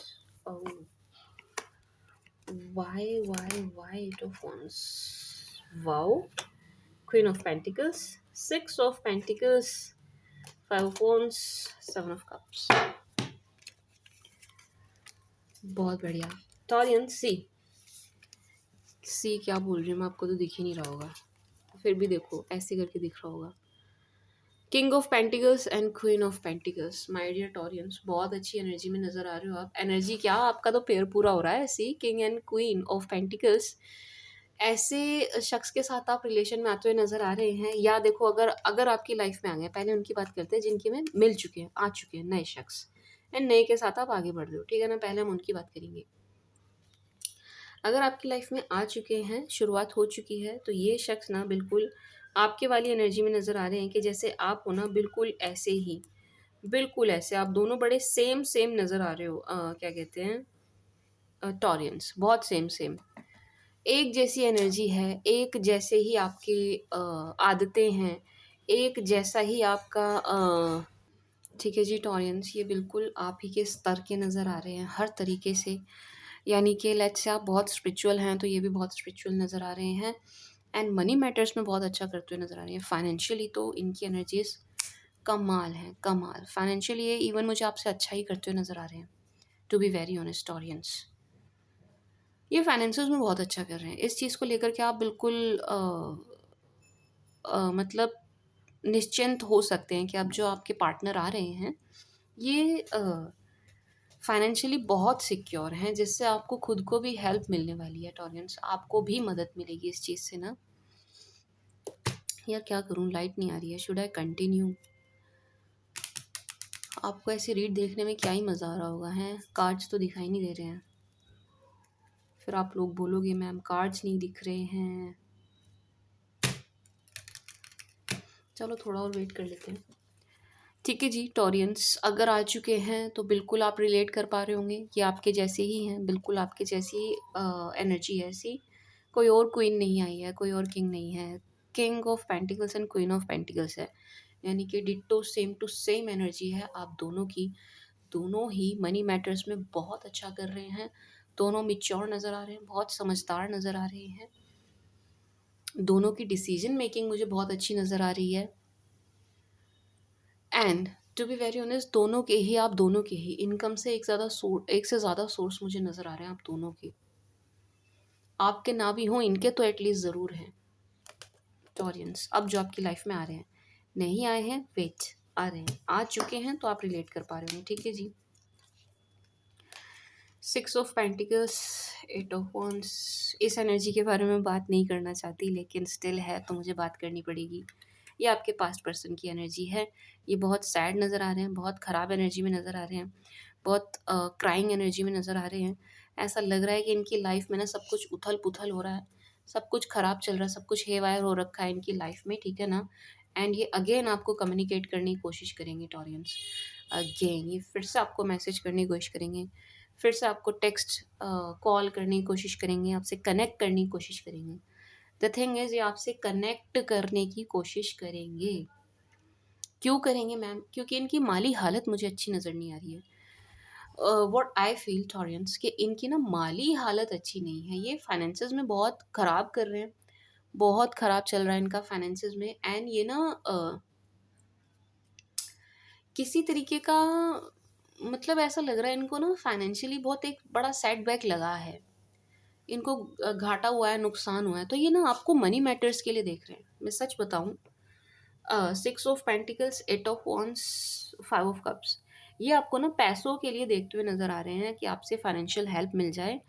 Why 8 of Wands? Wow. Queen of Pentacles, Six of Pentacles, Five of Wands, Seven of Cups. बहुत बढ़िया। टॉरियन सी। सी क्या बोल रही हूँ मैं, आपको तो दिख ही नहीं रहा होगा, फिर भी देखो ऐसे करके दिख रहा होगा। King of pentacles and queen of pentacles. My dear Taureans, बहुत अच्छी एनर्जी में नज़र आ रहे हो आप। एनर्जी क्या, आपका तो पेयर पूरा हो रहा है। See king and queen of pentacles, ऐसे शख्स के साथ आप रिलेशन में आते हुए नज़र आ रहे हैं। या देखो, अगर अगर आपकी लाइफ में आ गए, पहले उनकी बात करते हैं जिनकी में मिल चुके हैं, आ चुके हैं नए शख्स, एंड नए के साथ आप आगे बढ़ रहे हो, ठीक है ना। पहले हम उनकी बात करेंगे। अगर आपकी लाइफ में आ चुके हैं, शुरुआत हो चुकी है, तो ये शख्स ना बिल्कुल आपके वाली एनर्जी में नज़र आ रहे हैं कि जैसे आप हो ना, बिल्कुल ऐसे ही, बिल्कुल ऐसे आप दोनों बड़े सेम सेम नज़र आ रहे हो। क्या कहते हैं, टॉरियंस, बहुत सेम सेम, एक जैसी एनर्जी है, एक जैसे ही आपकी आदतें हैं, एक जैसा ही आपका ठीक है जी टॉरियंस, ये बिल्कुल आप ही के स्तर के नज़र आ रहे हैं हर तरीके से। यानी कि लेट्स से आप बहुत स्पिरिचुअल हैं, तो ये भी बहुत स्पिरिचुअल नज़र आ रहे हैं। एंड मनी मैटर्स में बहुत अच्छा करते हुए नज़र आ रहे हैं। फाइनेंशियली तो इनकी एनर्जीज कमाल हैं, कमाल। फाइनेंशियली ये इवन मुझे आपसे अच्छा ही करते हुए नज़र आ रहे हैं, to be very honest Taureans. ये फाइनेंसेस में बहुत अच्छा कर रहे हैं। इस चीज़ को लेकर के आप बिल्कुल मतलब निश्चिंत हो सकते हैं कि अब जो आपके पार्टनर आ रहे हैं, ये फाइनेंशियली बहुत सिक्योर हैं, जिससे आपको खुद को भी हेल्प मिलने वाली है टॉरियंस। आपको भी मदद मिलेगी इस चीज़ से ना। यार क्या करूँ, लाइट नहीं आ रही है, शुड आई कंटिन्यू? आपको ऐसे रीड देखने में क्या ही मज़ा आ रहा होगा, हैं कार्ड्स तो दिखाई नहीं दे रहे हैं। फिर आप लोग बोलोगे मैम कार्ड्स नहीं दिख रहे हैं। चलो थोड़ा और वेट कर लेते हैं। ठीक है जी टॉरियंस, अगर आ चुके हैं तो बिल्कुल आप रिलेट कर पा रहे होंगे कि आपके जैसे ही हैं, बिल्कुल आपके जैसी एनर्जी है ऐसी। कोई और क्वीन नहीं आई है, कोई और किंग नहीं है। King of pentacles and queen of pentacles है, यानी कि ditto same to same energy है आप दोनों की। दोनों ही मनी मैटर्स में बहुत अच्छा कर रहे हैं, दोनों मिच्योर नज़र आ रहे हैं, बहुत समझदार नज़र आ रहे हैं। दोनों की डिसीजन मेकिंग मुझे बहुत अच्छी नज़र आ रही है। And to be very honest, दोनों के ही, आप दोनों के ही इनकम से एक से ज़्यादा सोर्स मुझे नज़र आ रहे हैं आप दोनों के। आपके ना भी हों, इनके तो एटलीस्ट ज़रूर हैं टॉरियंस। अब जो आपकी लाइफ में आ रहे हैं, नहीं आए हैं वेट, आ रहे हैं, आ चुके हैं तो आप रिलेट कर पा रहे हो, ठीक है जी। Six of pentacles, eight of wands. इस एनर्जी के बारे में बात नहीं करना चाहती, लेकिन स्टिल है तो मुझे बात करनी पड़ेगी। ये आपके पास्ट पर्सन की एनर्जी है। ये बहुत सैड नज़र आ रहे हैं, बहुत ख़राब एनर्जी में नज़र आ रहे हैं, बहुत क्राइंग एनर्जी में नज़र आ रहे हैं। ऐसा लग रहा है कि इनकी लाइफ में ना सब कुछ उथल पुथल हो रहा है, सब कुछ ख़राब चल रहा है, सब कुछ हेवायर हो रखा है इनकी लाइफ में, ठीक है ना। एंड ये अगेन आपको कम्युनिकेट करने की कोशिश करेंगे टॉरियंस। अगेन ये फिर से आपको मैसेज करने की कोशिश करेंगे, फिर से आपको टेक्स्ट कॉल करने की कोशिश करेंगे, आपसे कनेक्ट करने की कोशिश करेंगे। द थिंग इज़, ये आपसे कनेक्ट करने की कोशिश करेंगे। क्यों करेंगे मैम? क्योंकि इनकी माली हालत मुझे अच्छी नज़र नहीं आ रही है। व्हाट आई फील टॉरियंस, कि इनकी ना माली हालत अच्छी नहीं है। ये फाइनेंसेस में बहुत ख़राब कर रहे हैं, बहुत ख़राब चल रहा है इनका फाइनेंसेस में। एंड ये ना किसी तरीके का, मतलब ऐसा लग रहा है इनको ना फाइनेंशियली बहुत एक बड़ा सेटबैक लगा है, इनको घाटा हुआ है, नुकसान हुआ है। तो ये ना आपको मनी मैटर्स के लिए देख रहे हैं, मैं सच बताऊं। Six of pentacles, eight of wands, five of cups, ये आपको ना पैसों के लिए देखते हुए नज़र आ रहे हैं कि आपसे फाइनेंशियल हेल्प मिल जाए,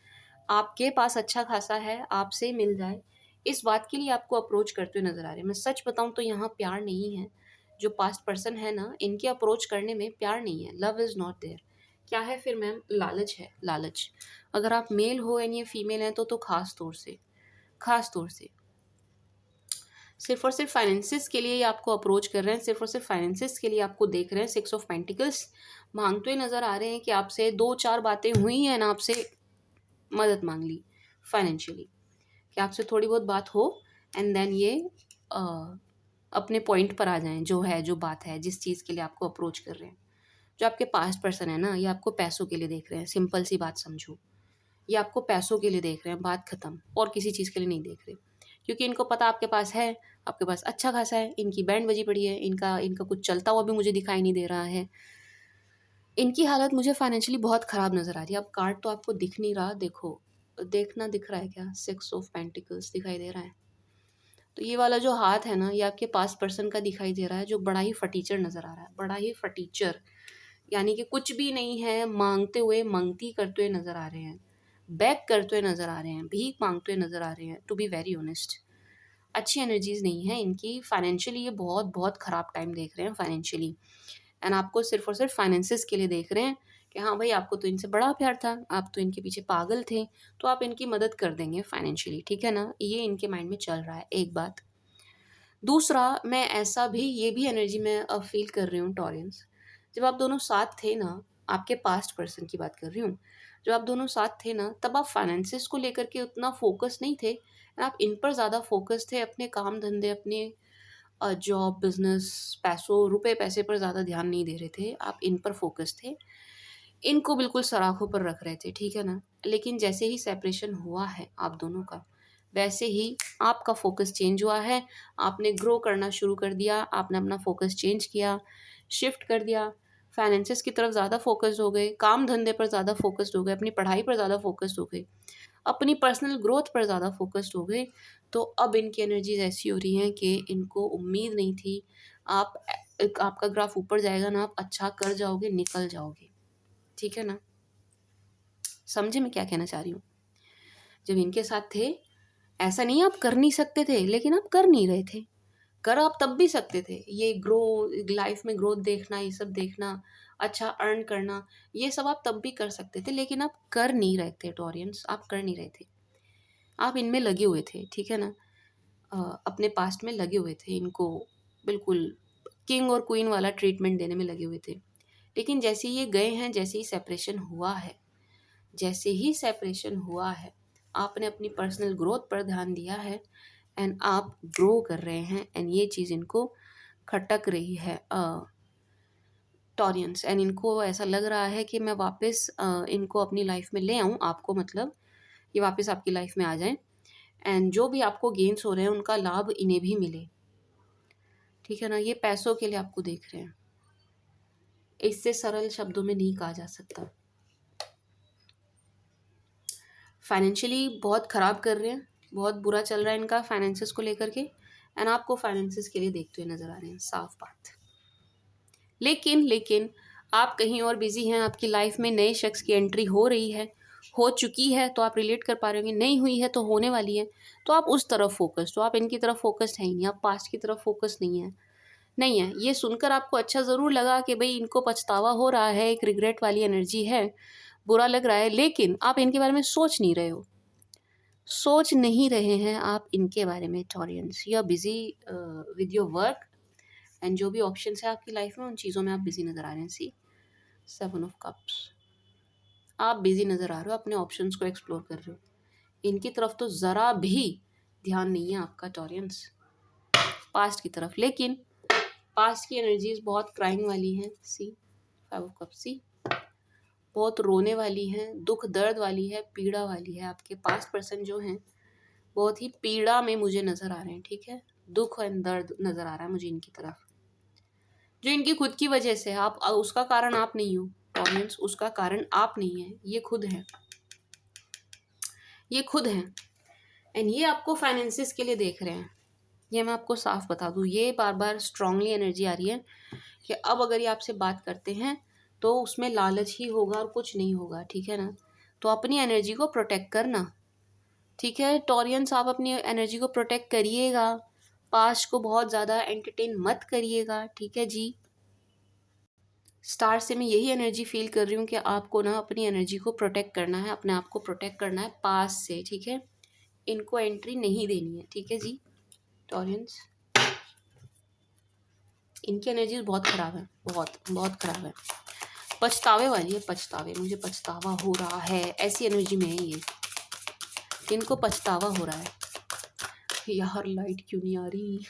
आपके पास अच्छा खासा है, आपसे मिल जाए, इस बात के लिए आपको अप्रोच करते हुए नज़र आ रहे हैं। मैं सच बताऊं तो यहाँ प्यार नहीं है। जो पास्ट पर्सन है ना, इनके अप्रोच करने में प्यार नहीं है, लव इज़ नॉट देयर। क्या है फिर मैम? लालच है, लालच। अगर आप मेल हो एंड ये फीमेल हैं तो खास तौर से, खास तौर से सिर्फ और सिर्फ फाइनेंसिस के लिए ये आपको अप्रोच कर रहे हैं, सिर्फ और सिर्फ फाइनेंसिस के लिए आपको देख रहे हैं। सिक्स ऑफ पेंटिकल्स मांगते हुए नज़र आ रहे हैं कि आपसे दो चार बातें हुई हैं ना, आपसे मदद मांग ली फाइनेंशियली, कि आपसे थोड़ी बहुत बात हो, एंड देन ये अ, अपने पॉइंट पर आ जाएं, जो है, जो बात है, जिस चीज़ के लिए आपको अप्रोच कर रहे हैं। जो आपके पास्ट पर्सन है ना, ये आपको पैसों के लिए देख रहे हैं, सिंपल सी बात समझो। ये आपको पैसों के लिए देख रहे हैं, बात ख़त्म, और किसी चीज़ के लिए नहीं देख रहे, क्योंकि इनको पता आपके पास है, आपके पास अच्छा खासा है, इनकी बैंड बजी पड़ी है, इनका इनका कुछ चलता हुआ भी मुझे दिखाई नहीं दे रहा है। इनकी हालत मुझे फाइनेंशियली बहुत ख़राब नज़र आ रही है। अब कार्ड तो आपको दिख नहीं रहा, देखो, देखना दिख रहा है क्या? 6 ऑफ पेंटिकल्स दिखाई दे रहा है। तो ये वाला जो हाथ है ना, ये आपके पास पर्सन का दिखाई दे रहा है, जो बड़ा ही फटीचर नज़र आ रहा है, बड़ा ही फटीचर, यानी कि कुछ भी नहीं है, मांगते हुए मंगती करते हुए नज़र आ रहे हैं, बैक करते हुए नज़र आ रहे हैं, भीख मांगते हुए नज़र आ रहे हैं, टू बी वेरी ऑनेस्ट। अच्छी एनर्जीज नहीं है इनकी, फाइनेंशियली ये बहुत बहुत ख़राब टाइम देख रहे हैं फाइनेंशियली, एंड आपको सिर्फ और सिर्फ फाइनेंसिस के लिए देख रहे हैं कि हाँ भाई, आपको तो इनसे बड़ा प्यार था, आप तो इनके पीछे पागल थे, तो आप इनकी मदद कर देंगे फाइनेंशियली, ठीक है ना? ये इनके माइंड में चल रहा है, एक बात। दूसरा, मैं ऐसा भी, ये भी एनर्जी मैं अब फील कर रही हूँ टॉरेंस, जब आप दोनों साथ थे ना, आपके पास्ट पर्सन की बात कर रही हूँ, जब आप दोनों साथ थे ना, तब आप फाइनेंसिस को लेकर के उतना फोकस नहीं थे, आप इन पर ज़्यादा फोकस थे, अपने काम धंधे, अपने जॉब, बिजनेस, पैसों, रुपए पैसे पर ज़्यादा ध्यान नहीं दे रहे थे, आप इन पर फोकस थे, इनको बिल्कुल सराखों पर रख रहे थे, ठीक है ना? लेकिन जैसे ही सेपरेशन हुआ है आप दोनों का, वैसे ही आपका फ़ोकस चेंज हुआ है, आपने ग्रो करना शुरू कर दिया, आपने अपना फ़ोकस चेंज किया, शिफ्ट कर दिया, फाइनेंसेस की तरफ ज़्यादा फ़ोकस्ड हो गए, काम-धंधे पर ज़्यादा फ़ोकस्ड हो गए, अपनी पढ़ाई पर ज़्यादा फ़ोकस्ड हो गए, अपनी पर्सनल ग्रोथ पर ज़्यादा फ़ोकस्ड हो गए। तो अब इनकी एनर्जीज़ ऐसी हो रही हैं कि इनको उम्मीद नहीं थी, आप आपका ग्राफ ऊपर जाएगा ना, आप अच्छा कर जाओगे, निकल जाओगे, ठीक है ना? समझे मैं क्या कहना चाह रही हूँ? जब इनके साथ थे, ऐसा नहीं आप कर नहीं सकते थे, लेकिन आप कर नहीं रहे थे। कर आप तब भी सकते थे। ये ग्रो, लाइफ में ग्रोथ देखना, ये सब देखना, अच्छा अर्न करना, ये सब आप तब भी कर सकते थे, लेकिन आप कर नहीं रहे थे टॉरियंस, आप कर नहीं रहे थे। आप इनमें लगे हुए थे, ठीक है ना? अपने पास्ट में लगे हुए थे, इनको बिल्कुल किंग और क्वीन वाला ट्रीटमेंट देने में लगे हुए थे। लेकिन जैसे ही ये गए हैं, जैसे ही सेपरेशन हुआ है, जैसे ही सेपरेशन हुआ है, आपने अपनी पर्सनल ग्रोथ पर ध्यान दिया है, एंड आप ग्रो कर रहे हैं, एंड ये चीज़ इनको खटक रही है टॉरियंस, एंड इनको ऐसा लग रहा है कि मैं वापस इनको अपनी लाइफ में ले आऊँ, आपको मतलब ये वापस आपकी लाइफ में आ जाएं, एंड जो भी आपको गेन्स हो रहे हैं उनका लाभ इन्हें भी मिले, ठीक है ना? ये पैसों के लिए आपको देख रहे हैं, इससे सरल शब्दों में नहीं कहा जा सकता। फाइनेंशियली बहुत ख़राब कर रहे हैं, बहुत बुरा चल रहा है इनका फाइनेंसेस को लेकर के, एंड आपको फाइनेंसेस के लिए देखते हुए नज़र आ रहे हैं, साफ बात। लेकिन आप कहीं और बिज़ी हैं, आपकी लाइफ में नए शख्स की एंट्री हो रही है, हो चुकी है, तो आप रिलेट कर पा रहे होंगे, नहीं हुई है तो होने वाली है, तो आप उस तरफ फोकस्ड हो, आप इनकी तरफ फोकस्ड हैं ही नहीं, आप पास्ट की तरफ फोकस नहीं है, नहीं है। ये सुनकर आपको अच्छा ज़रूर लगा कि भई इनको पछतावा हो रहा है, एक रिग्रेट वाली एनर्जी है, बुरा लग रहा है, लेकिन आप इनके बारे में सोच नहीं रहे हो। सोच नहीं रहे हैं आप इनके बारे में Taureans, you are busy with your work, and जो भी ऑप्शंस है आपकी लाइफ में, उन चीज़ों में आप बिज़ी नज़र आ रहे हैं। सी 7 ऑफ कप्स, आप बिज़ी नज़र आ रहे हो, अपने ऑप्शंस को एक्सप्लोर कर रहे हो, इनकी तरफ तो ज़रा भी ध्यान नहीं है आपका टॉरियंस, पास्ट की तरफ। लेकिन पास्ट की एनर्जीज बहुत क्राइंग वाली हैं, सी 5 ऑफ कप्स, सी बहुत रोने वाली हैं, दुख दर्द वाली है, पीड़ा वाली है। आपके पास्ट पर्सन जो हैं बहुत ही पीड़ा में मुझे नज़र आ रहे हैं, ठीक है? दुख एंड दर्द नज़र आ रहा है मुझे इनकी तरफ, जो इनकी खुद की वजह से है। आप उसका कारण आप नहीं हो ऑडियंस, उसका कारण आप नहीं है, ये खुद है, ये खुद है, एंड ये आपको फाइनेंसिस के लिए देख रहे हैं। ये मैं आपको साफ बता दूँ, ये बार बार स्ट्रांगली एनर्जी आ रही है कि अब अगर ये आपसे बात करते हैं तो उसमें लालच ही होगा और कुछ नहीं होगा, ठीक है ना? तो अपनी एनर्जी को प्रोटेक्ट करना, ठीक है टॉरियंस, आप अपनी एनर्जी को प्रोटेक्ट करिएगा, पास्ट को बहुत ज़्यादा एंटरटेन मत करिएगा, ठीक है जी? स्टार से मैं यही एनर्जी फील कर रही हूँ कि आपको ना अपनी एनर्जी को प्रोटेक्ट करना है, अपने आप को प्रोटेक्ट करना है पास्ट से, ठीक है? इनको एंट्री नहीं देनी है, ठीक है जी टॉरियंस? इनकी एनर्जी बहुत ख़राब है, बहुत बहुत ख़राब है, पछतावे वाली है, पछतावे, मुझे पछतावा हो रहा है, ऐसी एनर्जी में है ये, इनको पछतावा हो रहा है। यार लाइट क्यों नहीं आ रही?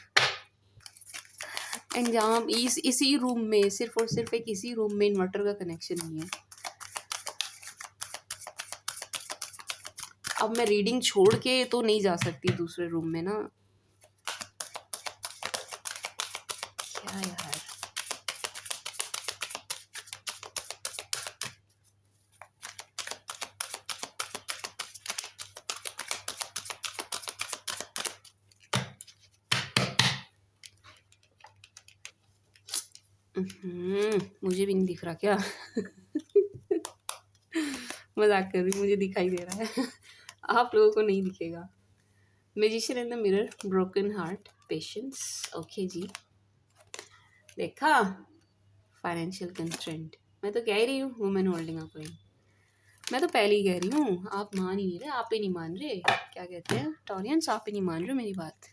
एंड जहाँ इसी रूम में, सिर्फ और सिर्फ एक इसी रूम में इन्वर्टर का कनेक्शन नहीं है। अब मैं रीडिंग छोड़ के तो नहीं जा सकती दूसरे रूम में ना। क्या यार। मुझे भी नहीं दिख रहा क्या? मजाक कर रही, मुझे दिखाई दे रहा है। आप लोगों को नहीं दिखेगा। Magician in the mirror, broken heart, patience. Okay जी, देखा। फाइनेंशियल कंस्ट्रेंट, मैं तो कह ही रही हूँ वुमेन होल्डिंग अ कॉइन। मैं तो पहले ही कह रही हूँ, आप मान ही नहीं रहे, आप ही नहीं मान रहे। क्या कहते हैं टॉरियंस, आप ही नहीं मान रहे मेरी बात।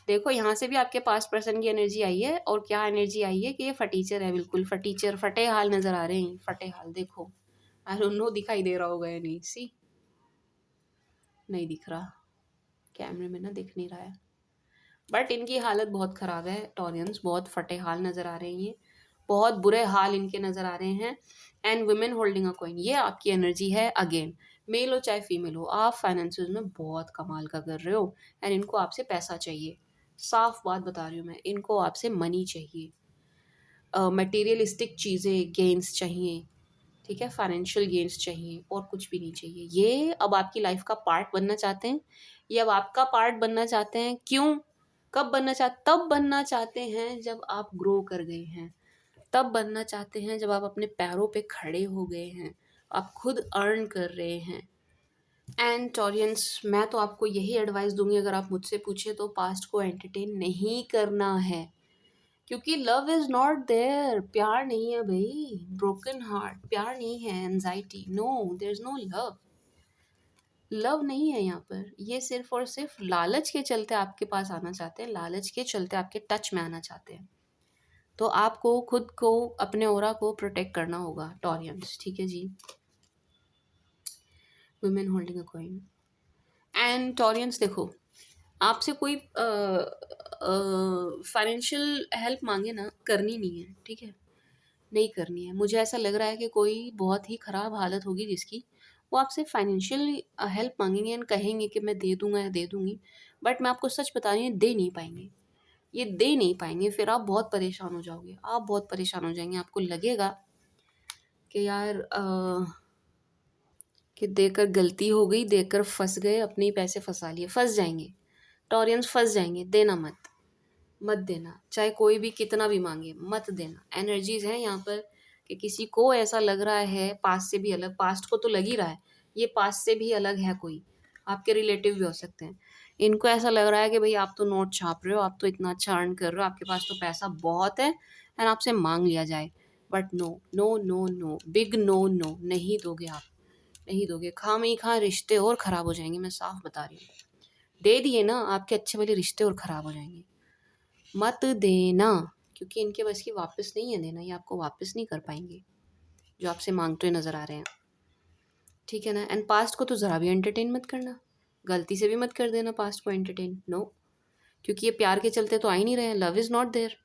देखो यहाँ से भी आपके पास पर्सन की एनर्जी आई है, और क्या एनर्जी आई है कि ये फटीचर है, बिल्कुल फटीचर, फटे हाल नजर आ रहे हैं, फटे हाल। देखो आई डोंट नो दिखाई दे रहा होगा या नहीं, सी नहीं दिख रहा कैमरे में ना, दिख नहीं रहा है, बट इनकी हालत बहुत ख़राब है टॉरियंस, बहुत फटे हाल नज़र आ रहे हैं, ये बहुत बुरे हाल इनके नज़र आ रहे हैं। And women holding a coin, ये आपकी एनर्जी है अगेन, मेल हो चाहे फीमेल हो, आप फाइनेंसेस में बहुत कमाल का कर रहे हो, एंड इनको आपसे पैसा चाहिए। साफ बात बता रही हूँ मैं, इनको आपसे मनी चाहिए, मटेरियलिस्टिक चीज़ें, गेन्स चाहिए, ठीक है, फाइनेंशियल गेन्स चाहिए, और कुछ भी नहीं चाहिए। ये अब आपकी लाइफ का पार्ट बनना चाहते हैं, ये अब आपका पार्ट बनना चाहते हैं। क्यों? कब बनना चाहते? तब बनना चाहते हैं जब आप ग्रो कर गए हैं, तब बनना चाहते हैं जब आप अपने पैरों पे खड़े हो गए हैं, आप खुद अर्न कर रहे हैं। एंड टॉरियंस, मैं तो आपको यही एडवाइस दूंगी, अगर आप मुझसे पूछे तो पास्ट को एंटरटेन नहीं करना है, क्योंकि लव इज नॉट देयर, प्यार नहीं है भाई, ब्रोकन हार्ट, प्यार नहीं है, anxiety, no, there is no love, love नहीं है यहाँ पर। ये सिर्फ और सिर्फ लालच के चलते आपके पास आना चाहते हैं, लालच के चलते आपके टच में आना चाहते हैं। तो आपको खुद को, अपने ओरा को प्रोटेक्ट करना होगा टॉरियंस, ठीक है जी। Women holding a coin and Taureans, देखो आपसे कोई फाइनेंशियल हेल्प मांगे ना, करनी नहीं है, ठीक है, नहीं करनी है। मुझे ऐसा लग रहा है कि कोई बहुत ही ख़राब हालत होगी जिसकी, वो आपसे फाइनेंशियल हेल्प मांगेंगे एंड कहेंगे कि मैं दे दूंगा या दे दूंगी, बट मैं आपको सच बता रही हूँ, दे नहीं पाएंगे, ये दे नहीं पाएंगे। फिर आप बहुत परेशान हो जाओगे, आप बहुत परेशान हो जाएंगे, आपको लगेगा कि यार कि देकर गलती हो गई, देकर फंस गए, अपने ही पैसे फंसा लिए, फंस जाएंगे टॉरियंस, फंस जाएंगे। देना मत, मत देना, चाहे कोई भी कितना भी मांगे, मत देना। एनर्जीज हैं यहाँ पर कि किसी को ऐसा लग रहा है, पास्ट से भी अलग, पास्ट को तो लग ही रहा है, ये पास्ट से भी अलग है, कोई आपके रिलेटिव भी हो सकते हैं। इनको ऐसा लग रहा है कि भाई आप तो नोट छाप रहे हो, आप तो इतना अच्छा अर्न कर रहे हो, आपके पास तो पैसा बहुत है, एंड आपसे मांग लिया जाए, but no no no no, big no no, नहीं दोगे आप, नहीं दोगे। खाम खा रिश्ते और ख़राब हो जाएंगे, मैं साफ बता रही हूँ। दे दिए ना, आपके अच्छे वाले रिश्ते और ख़राब हो जाएंगे, मत देना, क्योंकि इनके बस की वापस नहीं है देना, ये आपको वापस नहीं कर पाएंगे जो आपसे मांगते हुए नज़र आ रहे हैं, ठीक है ना। एंड पास्ट को तो ज़रा भी एंटरटेन मत करना, गलती से भी मत कर देना पास्ट को एंटरटेन, नो, क्योंकि ये प्यार के चलते तो आ ही नहीं रहे हैं, लव इज़ नॉट देयर,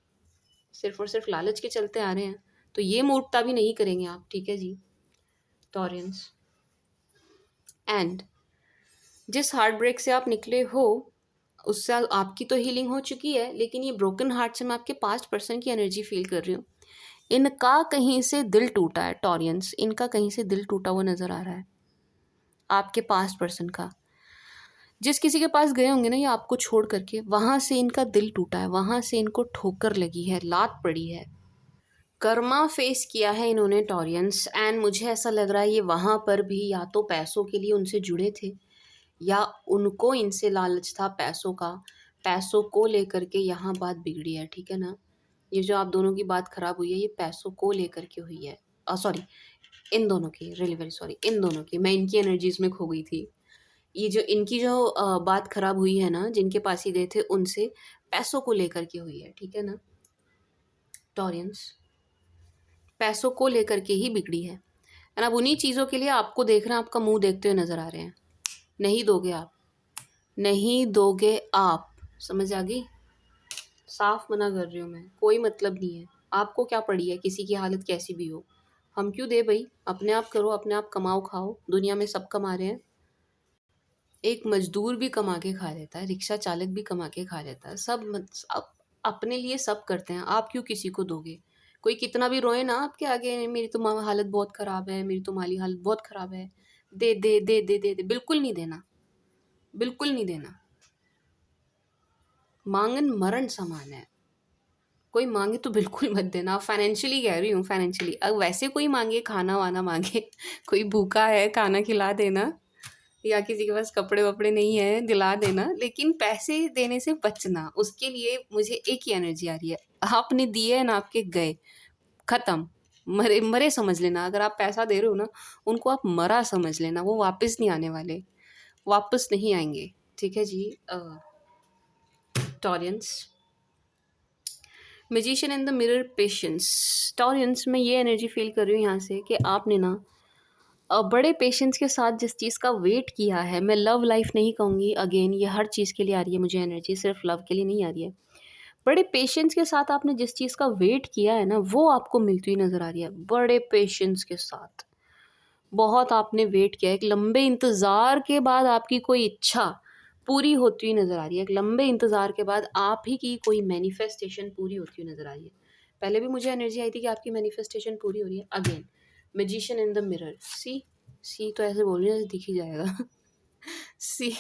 सिर्फ और सिर्फ लालच के चलते आ रहे हैं, तो ये मूर्खता भी नहीं करेंगे आप, ठीक है जी टॉरियंस। एंड जिस हार्ट ब्रेक से आप निकले हो, उससे आपकी तो हीलिंग हो चुकी है, लेकिन ये ब्रोकन हार्ट से मैं आपके पास्ट पर्सन की एनर्जी फील कर रही हूँ, इनका कहीं से दिल टूटा है टॉरियंस, इनका कहीं से दिल टूटा हुआ नज़र आ रहा है, आपके पास्ट पर्सन का। जिस किसी के पास गए होंगे ना ये आपको छोड़ करके, वहाँ से इनका दिल टूटा है, वहाँ से इनको ठोकर लगी है, लात पड़ी है, कर्मा फेस किया है इन्होंने टॉरियंस। एंड मुझे ऐसा लग रहा है ये वहाँ पर भी या तो पैसों के लिए उनसे जुड़े थे, या उनको इनसे लालच था पैसों का, पैसों को लेकर के यहाँ बात बिगड़ी है, ठीक है ना। ये जो आप दोनों की बात खराब हुई है, ये पैसों को लेकर के हुई है, सॉरी, इन दोनों की, रियली वेरी सॉरी, इन दोनों की, मैं इनकी एनर्जीज में खो गई थी। ये जो इनकी जो बात खराब हुई है ना, जिनके पास ही गए थे, उनसे पैसों को लेकर के हुई है, ठीक है ना टॉरियंस, पैसों को लेकर के ही बिगड़ी है। एंड अब उन्हीं चीज़ों के लिए आपको देख रहे हैं, आपका मुंह देखते हुए नजर आ रहे हैं, नहीं दोगे आप, नहीं दोगे आप, समझ आ गई, साफ मना कर रही हूँ मैं, कोई मतलब नहीं है, आपको क्या पड़ी है किसी की हालत कैसी भी हो, हम क्यों दे भाई, अपने आप करो, अपने आप कमाओ खाओ, दुनिया में सब कमा रहे हैं, एक मजदूर भी कमा के खा लेता है, रिक्शा चालक भी कमा के खा लेता है, सब अपने लिए सब करते हैं, आप क्यों किसी को दोगे? कोई कितना भी रोए ना आपके आगे, मेरी तो हालत बहुत ख़राब है, मेरी तो माली हालत बहुत ख़राब है, दे दे दे दे दे दे, बिल्कुल नहीं देना, बिल्कुल नहीं देना। मांगन मरण समान है। कोई मांगे तो बिल्कुल मत देना। फाइनेंशियली कह रही हूँ, फाइनेंशियली। अब वैसे कोई मांगे, खाना वाना मांगे, कोई भूखा है खाना खिला देना, या किसी के पास कपड़े वपड़े नहीं है दिला देना, लेकिन पैसे देने से बचना। उसके लिए मुझे एक ही एनर्जी आ रही है, आपने दिए है ना, आपके गए, खत्म, मरे मरे समझ लेना। अगर आप पैसा दे रहे हो ना, उनको आप मरा समझ लेना, वो वापस नहीं आने वाले, वापस नहीं आएंगे। ठीक है जी। Taureans, magician in the mirror, patience. Taureans, मैं ये एनर्जी फील कर रही हूँ यहाँ से कि आपने ना बड़े पेशेंस के साथ जिस चीज़ का वेट किया है, मैं लव लाइफ नहीं कहूँगी, अगेन ये हर चीज़ के लिए आ रही है मुझे एनर्जी, सिर्फ लव के लिए नहीं आ रही है। बड़े पेशेंस के साथ आपने जिस चीज़ का वेट किया है ना, वो आपको मिलती हुई नज़र आ रही है, बड़े पेशेंस के साथ। बहुत आपने वेट किया, एक लंबे इंतज़ार के बाद आपकी कोई इच्छा पूरी होती हुई नज़र आ रही है, एक लंबे इंतज़ार के बाद आप ही की कोई मैनिफेस्टेशन पूरी होती हुई नज़र आ रही है। पहले भी मुझे एनर्जी आई थी कि आपकी मैनिफेस्टेशन पूरी हो रही है। Again, magician in the mirror, see तो ऐसे बोल रही है, दिख ही जाएगा। सी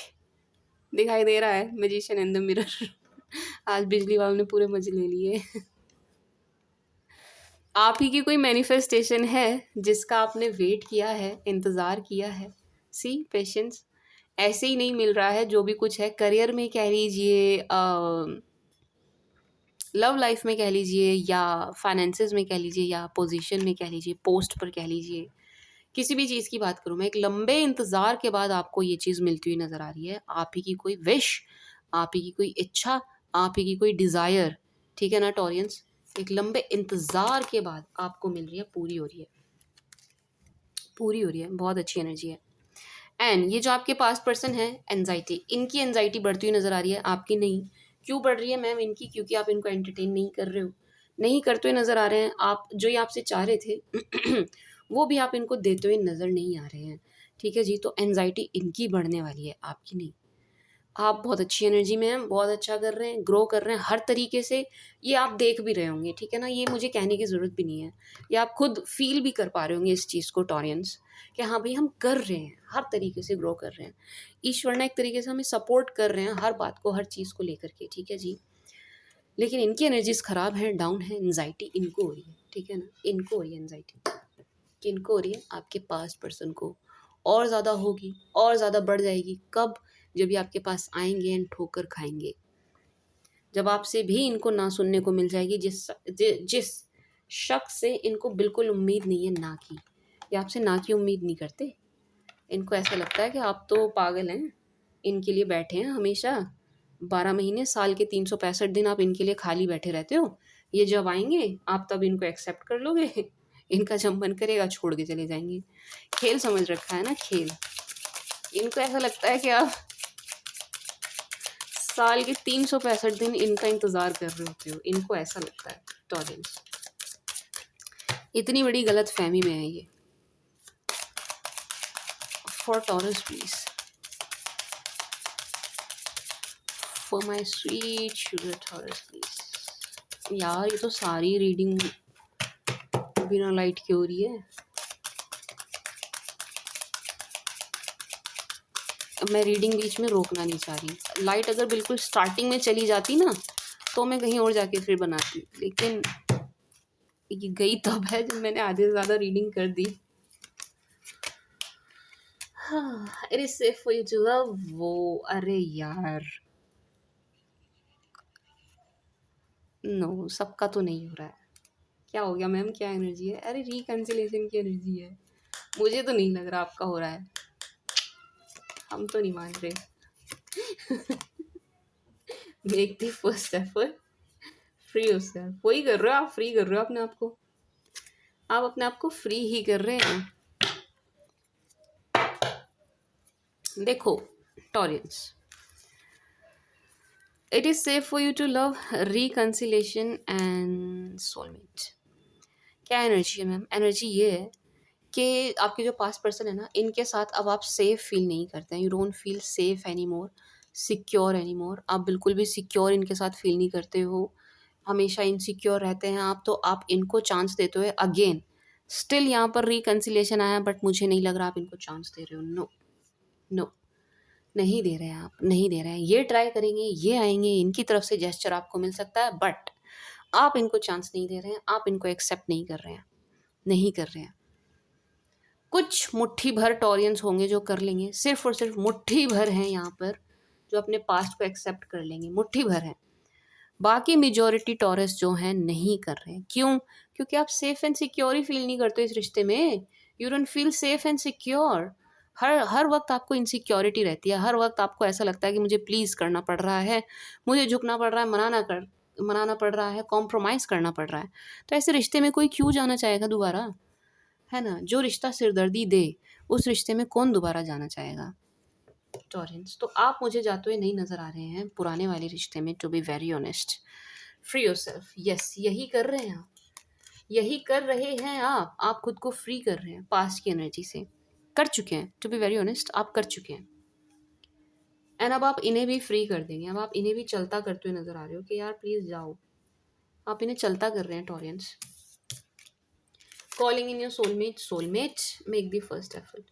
दिखाई दे रहा है, मैजिशियन इन द मिरर। आज बिजली वालों ने पूरे मजे ले लिए। आप ही की कोई मैनिफेस्टेशन है जिसका आपने वेट किया है, इंतज़ार किया है। सी पेशेंस, ऐसे ही नहीं मिल रहा है जो भी कुछ है, करियर में कह लीजिए, लव लाइफ में कह लीजिए, या फाइनेंसेस में कह लीजिए, या पोजीशन में कह लीजिए, पोस्ट पर कह लीजिए, किसी भी चीज़ की बात करूँ मैं, एक लंबे इंतज़ार के बाद आपको ये चीज़ मिलती हुई नज़र आ रही है। आप ही की कोई विश, आप ही की कोई इच्छा, आप ही की कोई डिज़ायर, ठीक है ना टॉरियंस? एक लंबे इंतज़ार के बाद आपको मिल रही है, पूरी हो रही है, पूरी हो रही है, बहुत अच्छी एनर्जी है। एंड ये जो आपके पास पर्सन है, एंजाइटी, इनकी एंजाइटी बढ़ती हुई नज़र आ रही है, आपकी नहीं। क्यों बढ़ रही है मैम इनकी? क्योंकि आप इनको एंटरटेन नहीं कर रहे हो, नहीं करते हुए नज़र आ रहे हैं। आप जो ये आपसे चाह रहे थे वो भी आप इनको देते हुए नज़र नहीं आ रहे हैं। ठीक है जी, तो एंजाइटी इनकी बढ़ने वाली है, आपकी नहीं। आप बहुत अच्छी एनर्जी में हैं, बहुत अच्छा कर रहे हैं, ग्रो कर रहे हैं हर तरीके से। ये आप देख भी रहे होंगे, ठीक है ना? ये मुझे कहने की ज़रूरत भी नहीं है। ये आप खुद फ़ील भी कर पा रहे होंगे इस चीज़ को टॉरियंस, कि हाँ भई हम कर रहे हैं, हर तरीके से ग्रो कर रहे हैं। ईश्वर ने एक तरीके से हमें सपोर्ट कर रहे हैं हर बात को, हर चीज़ को लेकर के, ठीक है जी। लेकिन इनकी एनर्जीज़ ख़राब हैं, डाउन है, एंग्ज़ायटी इनको हो रही है, ठीक है ना? इनको हो रही है एंग्ज़ायटी। किनको हो रही है? आपके पास्ट पर्सन को। और ज़्यादा होगी, और ज़्यादा बढ़ जाएगी। कब? जब ये आपके पास आएँगे एंड ठोकर खाएँगे। जब आपसे भी इनको ना सुनने को मिल जाएगी, जिस शख़्स से इनको बिल्कुल उम्मीद नहीं है ना की। ये आपसे ना की उम्मीद नहीं करते। इनको ऐसा लगता है कि आप तो पागल हैं, इनके लिए बैठे हैं हमेशा। 12 महीने, साल के 365 दिन आप इनके लिए खाली बैठे रहते हो। ये जब आएँगे, आप तब इनको एक्सेप्ट कर लोगे। इनका जब मन करेगा छोड़ के चले जाएँगे। खेल समझ रखा है ना, खेल। इनको ऐसा लगता है कि आप साल के 365 दिन इनका इंतज़ार कर रहे होते हो। इनको ऐसा लगता है टॉरेंस। इतनी बड़ी गलतफ़हमी में है ये। For taurus please, for my sweet sugar taurus please. यार ये तो सारी रीडिंग बिना लाइट के हो रही है। मैं रीडिंग बीच में रोकना नहीं चाह रही। लाइट अगर बिल्कुल स्टार्टिंग में चली जाती ना, तो मैं कहीं और जाके फिर बनाती। लेकिन ये गई तब है जब मैंने आधे से ज़्यादा रीडिंग कर दी। It is safe for you to love. वो अरे यार, नो, सबका तो नहीं हो रहा है। क्या हो गया मैम, क्या एनर्जी है? अरे रिकंसिलेशन की एनर्जी है। मुझे तो नहीं लग रहा आपका हो रहा है, हम तो नहीं मान रहे। Make the first effort, free yourself. वही कर रहे हो आप, फ्री कर रहे हो अपने आप को। आप अपने आप को फ्री ही कर रहे हैं। देखो Taureans, it is safe for you to love, reconciliation and soulmate. क्या एनर्जी है मैम? एनर्जी ये है कि आपके जो पास्ट पर्सन है ना, इनके साथ अब आप सेफ़ फ़ील नहीं करते हैं। You don't feel safe anymore, secure anymore. आप बिल्कुल भी सिक्योर इनके साथ फ़ील नहीं करते हो। हमेशा इनसिक्योर रहते हैं आप, तो आप इनको चांस देते हुए अगेन स्टिल यहाँ पर रिकन्सिलिएशन आया, बट मुझे नहीं लग रहा आप इनको चांस दे रहे हो। नो, नो, नहीं दे रहे हैं आप, नहीं दे रहे हैं। ये ट्राई करेंगे, ये आएँगे, इनकी तरफ से जेस्चर आपको मिल सकता है, बट आप इनको चांस नहीं दे रहे हैं, आप इनको एक्सेप्ट नहीं कर रहे हैं, नहीं कर रहे हैं। कुछ मुट्ठी भर टॉरियंस होंगे जो कर लेंगे, सिर्फ़ और सिर्फ़ मुट्ठी भर हैं यहाँ पर, जो अपने पास्ट को एक्सेप्ट कर लेंगे, मुट्ठी भर हैं। बाकी मेजॉरिटी टॉरस जो हैं नहीं कर रहे हैं। क्यों? क्योंकि आप सेफ़ एंड सिक्योर ही फ़ील नहीं करते इस रिश्ते में। You don't feel safe and secure. हर हर वक़्त आपको इनसिक्योरिटी रहती है, हर वक़्त आपको ऐसा लगता है कि मुझे प्लीज़ करना पड़ रहा है, मुझे झुकना पड़ रहा है, मनाना पड़ रहा है, कॉम्प्रोमाइज़ करना पड़ रहा है। तो ऐसे रिश्ते में कोई क्यों जाना चाहेगा दोबारा? है ना? जो रिश्ता सिरदर्दी दे, उस रिश्ते में कौन दोबारा जाना चाहेगा? टॉरेंस, तो आप मुझे जाते हुए नहीं नज़र आ रहे हैं पुराने वाले रिश्ते में, to be very honest. Free yourself, yes, यही कर रहे हैं आप, यही कर रहे हैं आप खुद को फ्री कर रहे हैं पास्ट की एनर्जी से, कर चुके हैं, टू बी वेरी ऑनेस्ट, आप कर चुके हैं। एंड अब आप इन्हें भी फ्री कर देंगे, अब आप इन्हें भी चलता करते हुए नज़र आ रहे हो कि यार प्लीज़ जाओ, आप इन्हें चलता कर रहे हैं Torrens. Calling in your soulmate, soulmate make the first effort.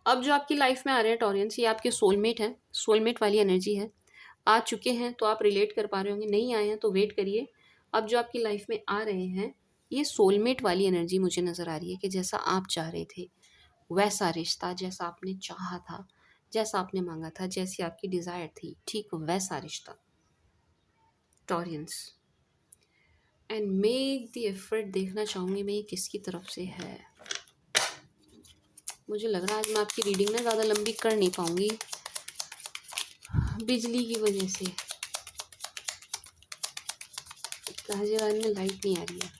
अब जो आपकी लाइफ में आ रहे हैं टॉरेंस, ये आपके सोलमेट हैं, सोलमेट वाली एनर्जी है। आ चुके हैं तो आप रिलेट कर पा रहे होंगे, नहीं आए हैं तो वेट करिए। अब जो आपकी लाइफ में आ रहे हैं, ये सोलमेट वाली एनर्जी मुझे नज़र आ रही है कि जैसा आप चाह रहे थे, वैसा रिश्ता, जैसा आपने चाहा था, जैसा आपने मांगा था, जैसी आपकी डिज़ायर थी, ठीक वैसा रिश्ता Taureans. And make the effort, देखना चाहूँगी मैं ये किसकी तरफ से है। मुझे लग रहा है आज मैं आपकी रीडिंग ना ज़्यादा लंबी कर नहीं पाऊँगी, बिजली की वजह से। गाजियाबाद में लाइट नहीं आ रही है।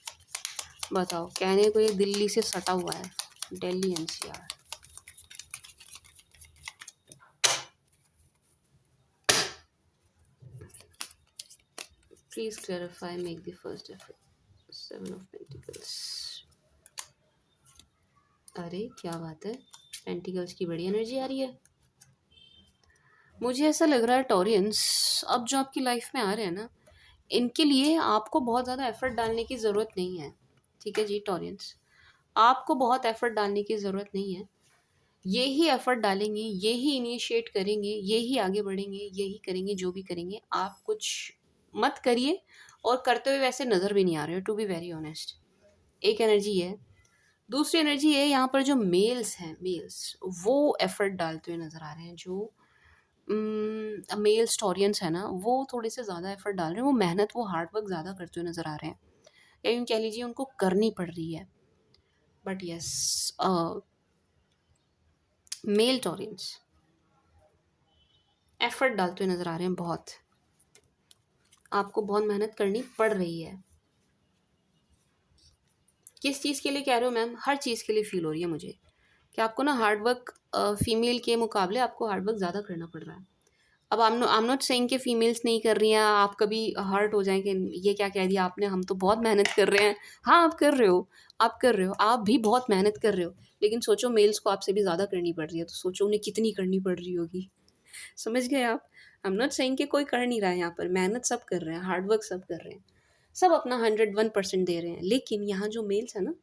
बताओ, कहने को ये दिल्ली से सटा हुआ है, Delhi NCR. Please clarify, make the first effort. 7 of pentacles. अरे क्या बात है, पेंटिकल्स की बड़ी एनर्जी आ रही है। मुझे ऐसा लग रहा है टॉरियंस, अब जो आपकी लाइफ में आ रहे हैं ना, इनके लिए आपको बहुत ज़्यादा एफर्ट डालने की ज़रूरत नहीं है। ठीक है जी टॉरियंस, आपको बहुत एफर्ट डालने की ज़रूरत नहीं है। ये ही एफर्ट डालेंगे, ये ही इनिशिएट करेंगे, ये ही आगे बढ़ेंगे, यही करेंगे, जो भी करेंगे। आप कुछ मत करिए, और करते हुए वैसे नज़र भी नहीं आ रहे हो, टू बी वेरी ऑनेस्ट। एक एनर्जी है। दूसरी एनर्जी है, यहाँ पर जो मेल्स हैं, मेल्स वो एफर्ट डालते हुए नज़र आ रहे हैं। जो मेल स्टोरियंस है ना, वो थोड़े से ज़्यादा एफर्ट डाल रहे हैं, वो मेहनत, वो हार्ड वर्क ज़्यादा करते हुए नज़र आ रहे हैं, या यूँ कह लीजिए उनको करनी पड़ रही है। But yes, male Taureans effort डालते हुए नज़र आ रहे हैं बहुत। आपको बहुत मेहनत करनी पड़ रही है। किस चीज़ के लिए कह रहे हो मैम? हर चीज़ के लिए फ़ील हो रही है मुझे कि आपको ना हार्ड वर्क, फीमेल के मुकाबले आपको हार्ड वर्क ज़्यादा करना पड़ रहा है। अब आई एम नॉट सेइंग कि फीमेल्स नहीं कर रही हैं, आप कभी हर्ट हो जाएँ कि ये क्या कह दिया आपने, हम तो बहुत मेहनत कर रहे हैं। हाँ, आप कर रहे हो, आप कर रहे हो, आप भी बहुत मेहनत कर रहे हो। लेकिन सोचो मेल्स को आपसे भी ज़्यादा करनी पड़ रही है, तो सोचो उन्हें कितनी करनी पड़ रही होगी। समझ गए आप? आई एम नॉट सेइंग कि कोई कर नहीं रहा है यहाँ पर, मेहनत सब कर रहे हैं, हार्ड वर्क सब कर रहे हैं। सब अपना 101% दे रहे हैं। लेकिन यहाँ जो मेल्स हैं ना,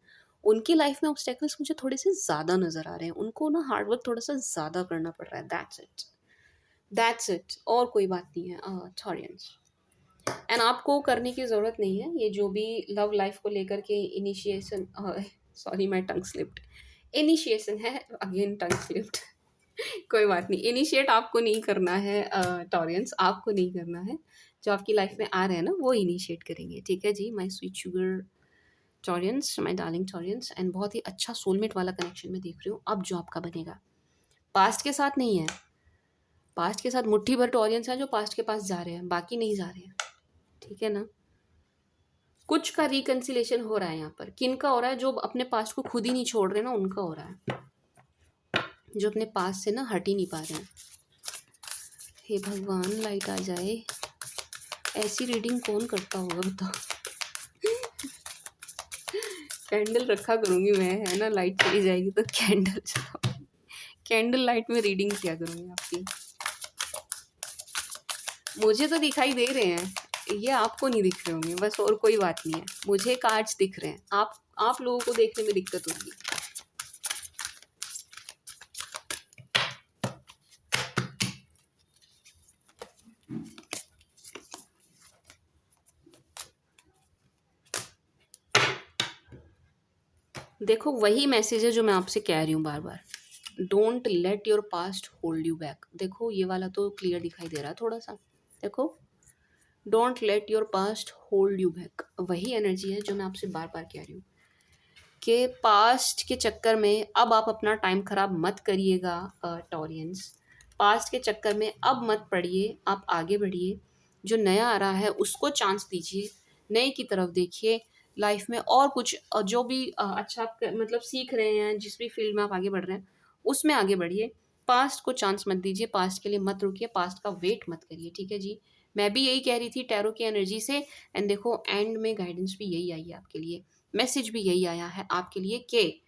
उनकी लाइफ में ऑब्स्टेकल्स मुझे थोड़े से ज़्यादा नज़र आ रहे हैं। उनको ना हार्ड वर्क थोड़ा-सा ज़्यादा करना पड़ रहा है, दैट्स इट। दैट्स इट, और कोई बात नहीं है थॉरियंस। एंड आपको करने की ज़रूरत नहीं है। ये जो भी लव लाइफ को लेकर के initiation, sorry my tongue slipped, initiation है, अगेन टंग स्लिप्ड। कोई बात नहीं, इनिशिएट आपको नहीं करना है टॉरियंस, आपको नहीं करना है। जो आपकी लाइफ में आ रहे हैं ना, वो इनिशिएट करेंगे। ठीक है जी, my sweet sugar Taureans, my darling Taureans. And बहुत ही अच्छा सोलमेट वाला कनेक्शन मैं देख रही हूँ अब जो आपका बनेगा। पास्ट के साथ नहीं है, पास्ट के साथ मुट्ठी भर टॉरियंस हैं जो पास्ट के पास जा रहे हैं, बाकी नहीं जा रहे हैं। ठीक है ना? कुछ का रिकन्सिलेशन हो रहा है यहाँ पर। किन का हो रहा है? जो अपने पास्ट को खुद ही नहीं छोड़ रहे ना, उनका हो रहा है। जो अपने पास्ट से ना हट ही नहीं पा रहे हैं। हे भगवान, लाइट आ जाए। ऐसी रीडिंग कौन करता होगा बताओ? कैंडल रखा करूँगी मैं, है ना, लाइट चली जाएगी तो कैंडल जलाऊँगी। कैंडल लाइट में रीडिंग किया करूँगी आपकी। मुझे तो दिखाई दे रहे हैं, ये आपको नहीं दिख रहे होंगे बस, और कोई बात नहीं है। मुझे कार्ड्स दिख रहे हैं, आप लोगों को देखने में दिक्कत होगी। देखो वही मैसेज है जो मैं आपसे कह रही हूँ बार बार, don't let your past hold you back. देखो ये वाला तो क्लियर दिखाई दे रहा है थोड़ा सा, देखो, don't let your past hold you back, वही एनर्जी है जो मैं आपसे बार बार कह रही हूँ कि पास्ट के चक्कर में अब आप अपना टाइम खराब मत करिएगा। टॉरियंस, पास्ट के चक्कर में अब मत पड़िए, आप आगे बढ़िए। जो नया आ रहा है उसको चांस दीजिए, नए की तरफ देखिए। लाइफ में और कुछ जो भी अच्छा आप मतलब सीख रहे हैं, जिस भी फील्ड में आप आगे बढ़ रहे हैं उसमें आगे बढ़िए। पास्ट को चांस मत दीजिए, पास्ट के लिए मत रुकिए, पास्ट का वेट मत करिए, ठीक है जी। मैं भी यही कह रही थी टैरो की एनर्जी से, एंड देखो एंड में गाइडेंस भी यही आई है आपके लिए, मैसेज भी यही आया है आपके लिए कि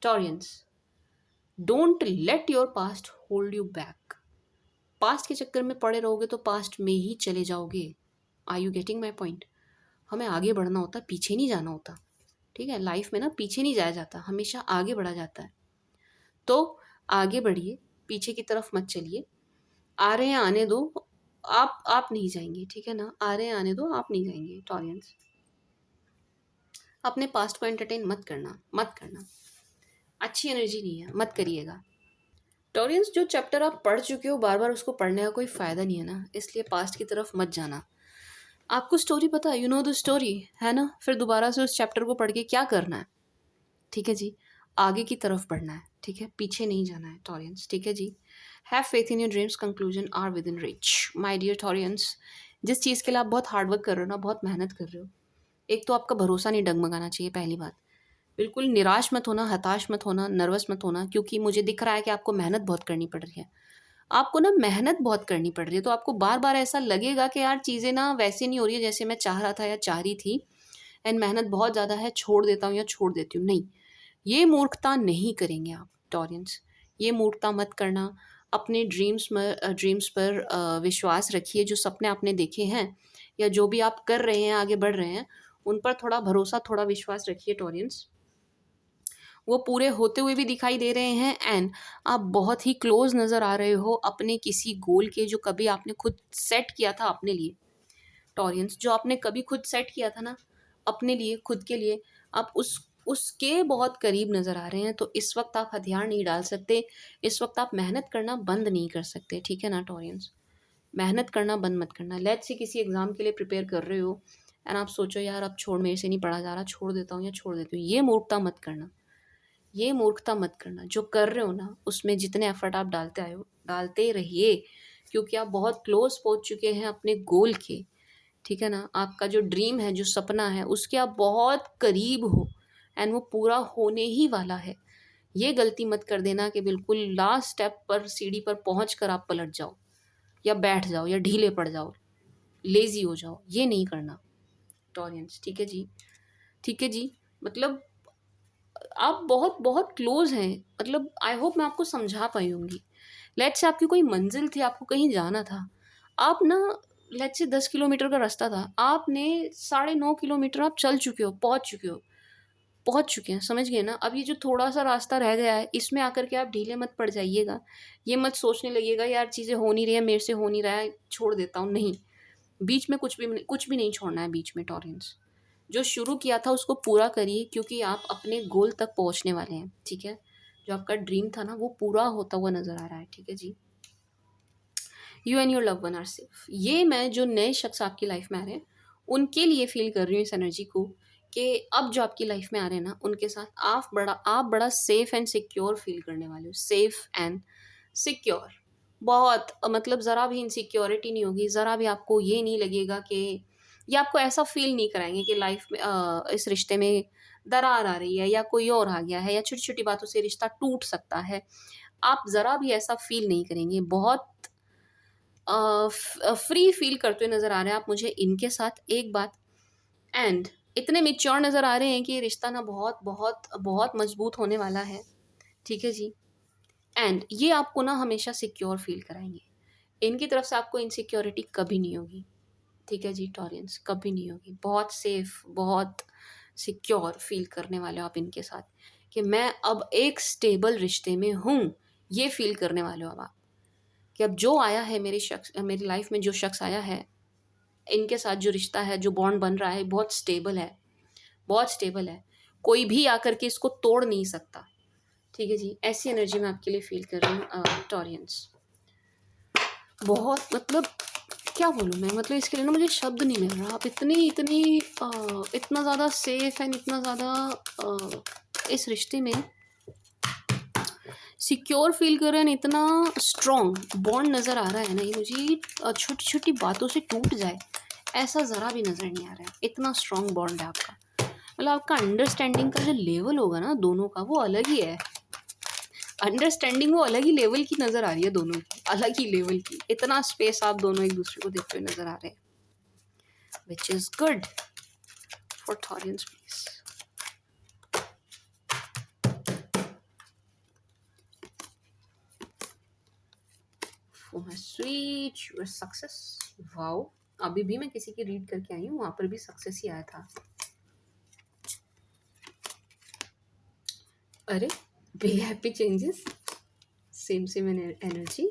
Taureans, don't let your past hold you back. Past के चक्कर में पड़े रहोगे तो पास्ट में ही चले जाओगे। Are you getting my point? हमें आगे बढ़ना होता है, पीछे नहीं जाना होता, ठीक है। लाइफ में ना पीछे नहीं जाया जाता, हमेशा आगे बढ़ा जाता है। तो आगे बढ़िए, पीछे की तरफ मत चलिए। आ रहे हैं आने दो, आप नहीं जाएंगे, ठीक है ना। आ रहे हैं आने दो, आप नहीं जाएंगे टॉरियंस। अपने पास्ट को एंटरटेन मत करना, मत करना, अच्छी एनर्जी नहीं है, मत करिएगा। टॉरियंस, जो चैप्टर आप पढ़ चुके हो बार बार उसको पढ़ने का कोई फ़ायदा नहीं है ना, इसलिए पास्ट की तरफ मत जाना। आपको स्टोरी पता है, यू नो द स्टोरी, है ना, फिर दोबारा से उस चैप्टर को पढ़ के क्या करना है, ठीक है जी। आगे की तरफ बढ़ना है, ठीक है, पीछे नहीं जाना है टॉरियंस, ठीक है जी। Have faith in your dreams, conclusion are within reach. My dear Taureans, जिस चीज़ के लिए आप बहुत हार्डवर्क कर रहे हो ना, बहुत मेहनत कर रहे हो, एक तो आपका भरोसा नहीं डगमगाना चाहिए, पहली बात। बिल्कुल निराश मत होना, हताश मत होना, नर्वस मत होना, क्योंकि मुझे दिख रहा है कि आपको मेहनत बहुत करनी पड़ रही है। आपको ना मेहनत बहुत करनी पड़ रही है, तो आपको बार बार ऐसा लगेगा कि यार चीज़ें ना वैसे नहीं हो रही है जैसे मैं चाह रहा था या चाह रही थी, एंड मेहनत बहुत ज़्यादा है, छोड़ देता हूँ या छोड़ देती हूँ। नहीं, ये मूर्खता नहीं करेंगे आप टॉरियंस, ये मूर्खता मत करना। अपने ड्रीम्स पर विश्वास रखिए। जो सपने आपने देखे हैं या जो भी आप कर रहे हैं, आगे बढ़ रहे हैं, उन पर थोड़ा भरोसा, थोड़ा विश्वास रखिए टॉरियंस। वो पूरे होते हुए भी दिखाई दे रहे हैं, एंड आप बहुत ही क्लोज नज़र आ रहे हो अपने किसी गोल के, जो कभी आपने खुद सेट किया था अपने लिए। टॉरियंस, जो आपने कभी खुद सेट किया था ना अपने लिए, खुद के लिए, आप उसके बहुत करीब नज़र आ रहे हैं। तो इस वक्त आप हथियार नहीं डाल सकते, इस वक्त आप मेहनत करना बंद नहीं कर सकते, ठीक है ना टॉरियंस। मेहनत करना बंद मत करना। लेट्स से किसी एग्ज़ाम के लिए प्रिपेयर कर रहे हो, एंड आप सोचो यार अब छोड़, मेरे से नहीं पढ़ा जा रहा, छोड़ देता हूँ या छोड़ देती हूँ, ये मूर्खता मत करना, ये मूर्खता मत करना। जो कर रहे हो ना उसमें जितने एफर्ट आप डालते आए हो, डालते रहिए, क्योंकि आप बहुत क्लोज पहुंच चुके हैं अपने गोल के, ठीक है ना। आपका जो ड्रीम है, जो सपना है, उसके आप बहुत करीब हो, एंड वो पूरा होने ही वाला है। ये गलती मत कर देना कि बिल्कुल लास्ट स्टेप पर, सीढ़ी पर पहुंच कर आप पलट जाओ या बैठ जाओ या ढीले पड़ जाओ, लेज़ी हो जाओ, ये नहीं करना टॉरियंस, ठीक है जी। ठीक है जी, मतलब आप बहुत बहुत क्लोज हैं, मतलब आई होप मैं आपको समझा पाई होंगी। लेट्स से आपकी कोई मंजिल थी, आपको कहीं जाना था, आप ना, लेट्स से 10 किलोमीटर का रास्ता था, आपने 9.5 किलोमीटर आप चल चुके हो, पहुंच चुके हो, पहुंच चुके हैं, समझ गए ना। अब ये जो थोड़ा सा रास्ता रह गया है, इसमें आकर के आप ढीले मत पड़ जाइएगा। ये मत सोचने लगिएगा यार चीज़ें हो नहीं रही है, मेरे से हो नहीं रहा है, छोड़ देता हूँ, नहीं। बीच में कुछ भी नहीं छोड़ना है बीच में टॉरेंस। जो शुरू किया था उसको पूरा करिए, क्योंकि आप अपने गोल तक पहुंचने वाले हैं, ठीक है। जो आपका ड्रीम था ना वो पूरा होता हुआ नज़र आ रहा है, ठीक है जी। You and your love one are safe. ये मैं जो नए शख्स आपकी लाइफ में आ रहे हैं उनके लिए फील कर रही हूँ इस एनर्जी को, कि अब जो आपकी लाइफ में आ रहे हैं ना उनके साथ आप बड़ा सेफ एंड सिक्योर फील करने वाले हो, सेफ एंड सिक्योर। बहुत मतलब ज़रा भी इनसिक्योरिटी नहीं होगी, ज़रा भी आपको ये नहीं लगेगा कि, या आपको ऐसा फील नहीं कराएंगे कि लाइफ में इस रिश्ते में दरार आ रही है या कोई और आ गया है या छोटी छोटी बातों से रिश्ता टूट सकता है। आप ज़रा भी ऐसा फील नहीं करेंगे, बहुत फ्री फील करते हुए नज़र आ रहे हैं आप मुझे इनके साथ, एक बात। एंड इतने मैच्योर नज़र आ रहे हैं कि ये रिश्ता ना बहुत बहुत बहुत मजबूत होने वाला है, ठीक है जी। एंड ये आपको ना हमेशा सिक्योर फील कराएंगे। इनकी तरफ से आपको इनसिक्योरिटी कभी नहीं होगी, ठीक है जी टॉरियंस, कभी नहीं होगी। बहुत सेफ, बहुत सिक्योर फील करने वाले हो आप इनके साथ, कि मैं अब एक स्टेबल रिश्ते में हूँ, ये फील करने वाले हो अब आप, कि अब जो आया है मेरी लाइफ में जो शख्स आया है, इनके साथ जो रिश्ता है, जो बॉन्ड बन रहा है, बहुत स्टेबल है, बहुत स्टेबल है। कोई भी आकर के इसको तोड़ नहीं सकता, ठीक है जी। ऐसी एनर्जी मैं आपके लिए फील कर रही हूँ टॉरियंस। बहुत मतलब क्या बोलूँ मैं, मतलब इसके लिए ना मुझे शब्द नहीं मिल रहा। आप इतनी इतनी इतना ज़्यादा सेफ एंड इतना ज़्यादा इस रिश्ते में सिक्योर फील कर रहे हैं, इतना स्ट्रॉन्ग बॉन्ड नज़र आ रहा है ना, ये मुझे छोटी छोटी बातों से टूट जाए ऐसा ज़रा भी नज़र नहीं आ रहा है। इतना स्ट्रॉन्ग बॉन्ड है आपका, मतलब आपका अंडरस्टैंडिंग का जो लेवल होगा ना दोनों का, वो अलग ही है। अंडरस्टैंडिंग वो अलग ही लेवल की नज़र आ रही है दोनों की, अलग ही लेवल की। इतना स्पेस आप दोनों एक दूसरे को देते हुए नज़र आ रहे हैं, which is good for Taureans please. For my sweet your success. Wow, अभी भी मैं किसी की रीड करके आई हूँ, वहाँ पर भी सक्सेस ही आया था। अरे, big happy changes, same same energy,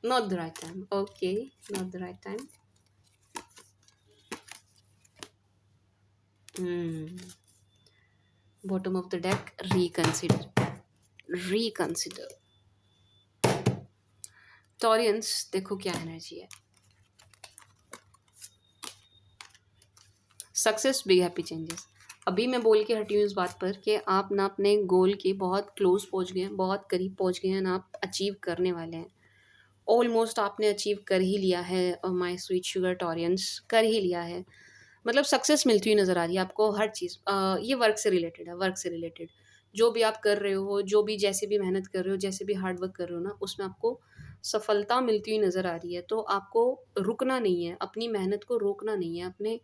not the right time, okay, not the right time. Bottom of the deck, reconsider. Taureans देखो क्या एनर्जी है, सक्सेस, बिग हैप्पी चेंजेस। अभी मैं बोल के हटी हूँ इस बात पर कि आप ना अपने गोल के बहुत क्लोज पहुँच गए हैं, बहुत करीब पहुँच गए हैं ना, आप अचीव करने वाले हैं। ऑलमोस्ट आपने अचीव कर ही लिया है माय स्वीट शुगर टॉरियंस, कर ही लिया है। मतलब सक्सेस मिलती हुई नज़र आ रही है आपको हर चीज़। ये वर्क से रिलेटेड है, वर्क से रिलेटेड जो भी आप कर रहे हो, जो भी जैसे भी मेहनत कर रहे हो, जैसे भी हार्ड वर्क कर रहे हो ना, उसमें आपको सफलता मिलती हुई नज़र आ रही है। तो आपको रुकना नहीं है, अपनी मेहनत को रोकना नहीं है, अपने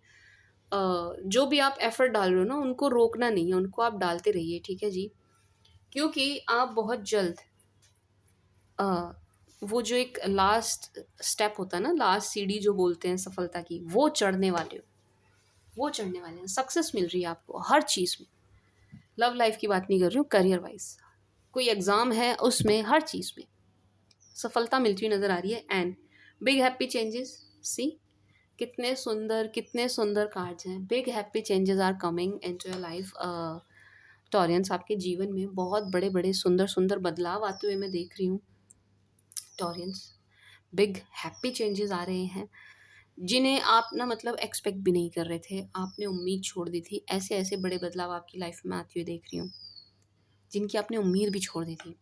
जो भी आप एफर्ट डाल रहे हो ना, उनको रोकना नहीं है, उनको आप डालते रहिए, ठीक है जी। क्योंकि आप बहुत जल्द अ, वो जो एक लास्ट स्टेप होता है ना, लास्ट सीढ़ी जो बोलते हैं सफलता की, वो चढ़ने वाले हो, वो चढ़ने वाले हैं। सक्सेस मिल रही है आपको हर चीज़ में। लव लाइफ की बात नहीं कर रही हूँ, करियर वाइज कोई एग्ज़ाम है उसमें, हर चीज़ में सफलता मिलती हुई नज़र आ रही है। And big happy changes, see कितने सुंदर कार्ड्स हैं। Big happy changes are coming into your life Taureans. आपके जीवन में बहुत बड़े बड़े सुंदर सुंदर बदलाव आते हुए मैं देख रही हूँ टॉरियंस। बिग हैप्पी चेंजेस आ रहे हैं जिन्हें आप ना मतलब एक्सपेक्ट भी नहीं कर रहे थे, आपने उम्मीद छोड़ दी थी। ऐसे ऐसे बड़े बदलाव आपकी लाइफ में आते हुए देख रही हूँ जिनकी आपने उम्मीद भी छोड़ दी थी।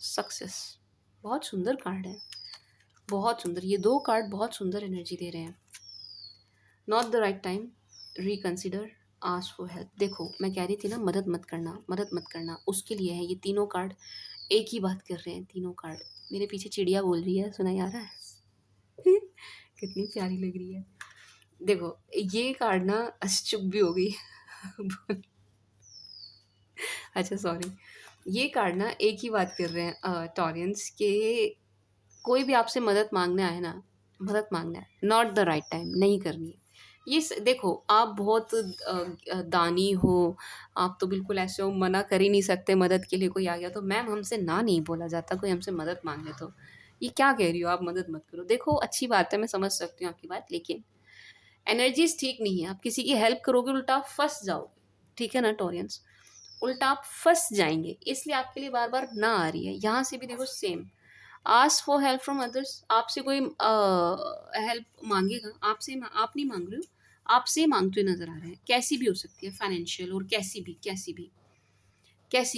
सक्सेस, बहुत सुंदर कार्ड है, बहुत सुंदर। ये दो कार्ड बहुत सुंदर एनर्जी दे रहे हैं। Not the right time, reconsider, ask for help. देखो मैं कह रही थी ना, मदद मत करना, मदद मत करना, उसके लिए है ये तीनों कार्ड। एक ही बात कर रहे हैं तीनों कार्ड। मेरे पीछे चिड़िया बोल रही है, सुनाई आ रहा है? कितनी प्यारी लग रही है। देखो ये कार्ड ना चुप भी हो गई। अच्छा सॉरी, ये कार्ड ना एक ही बात कर रहे हैं टॉरियंस के, कोई भी आपसे मदद मांगने आए ना, मदद मांगना है, नॉट द राइट टाइम, नहीं करनी है। देखो आप बहुत दानी हो, आप तो बिल्कुल ऐसे हो, मना कर ही नहीं सकते। मदद के लिए कोई आ गया तो मैम हमसे ना नहीं बोला जाता, कोई हमसे मदद मांगे तो ये क्या कह रही हो आप, मदद मत करो। देखो अच्छी बात है, मैं समझ सकती हूँ आपकी बात, लेकिन एनर्जीज ठीक नहीं है। आप किसी की हेल्प करोगे उल्टा आप फंस जाओगे, ठीक है ना टॉरियंस, उल्टा आप फंस जाएंगे। इसलिए आपके लिए बार बार ना आ रही है। यहाँ से भी देखो same, ask for help from others. आपसे कोई हेल्प मांगेगा, आप नहीं मांग रहे हो, आपसे मांगते हुए नजर आ रहे हैं। कैसी भी हो सकती है, फाइनेंशियल, और कैसी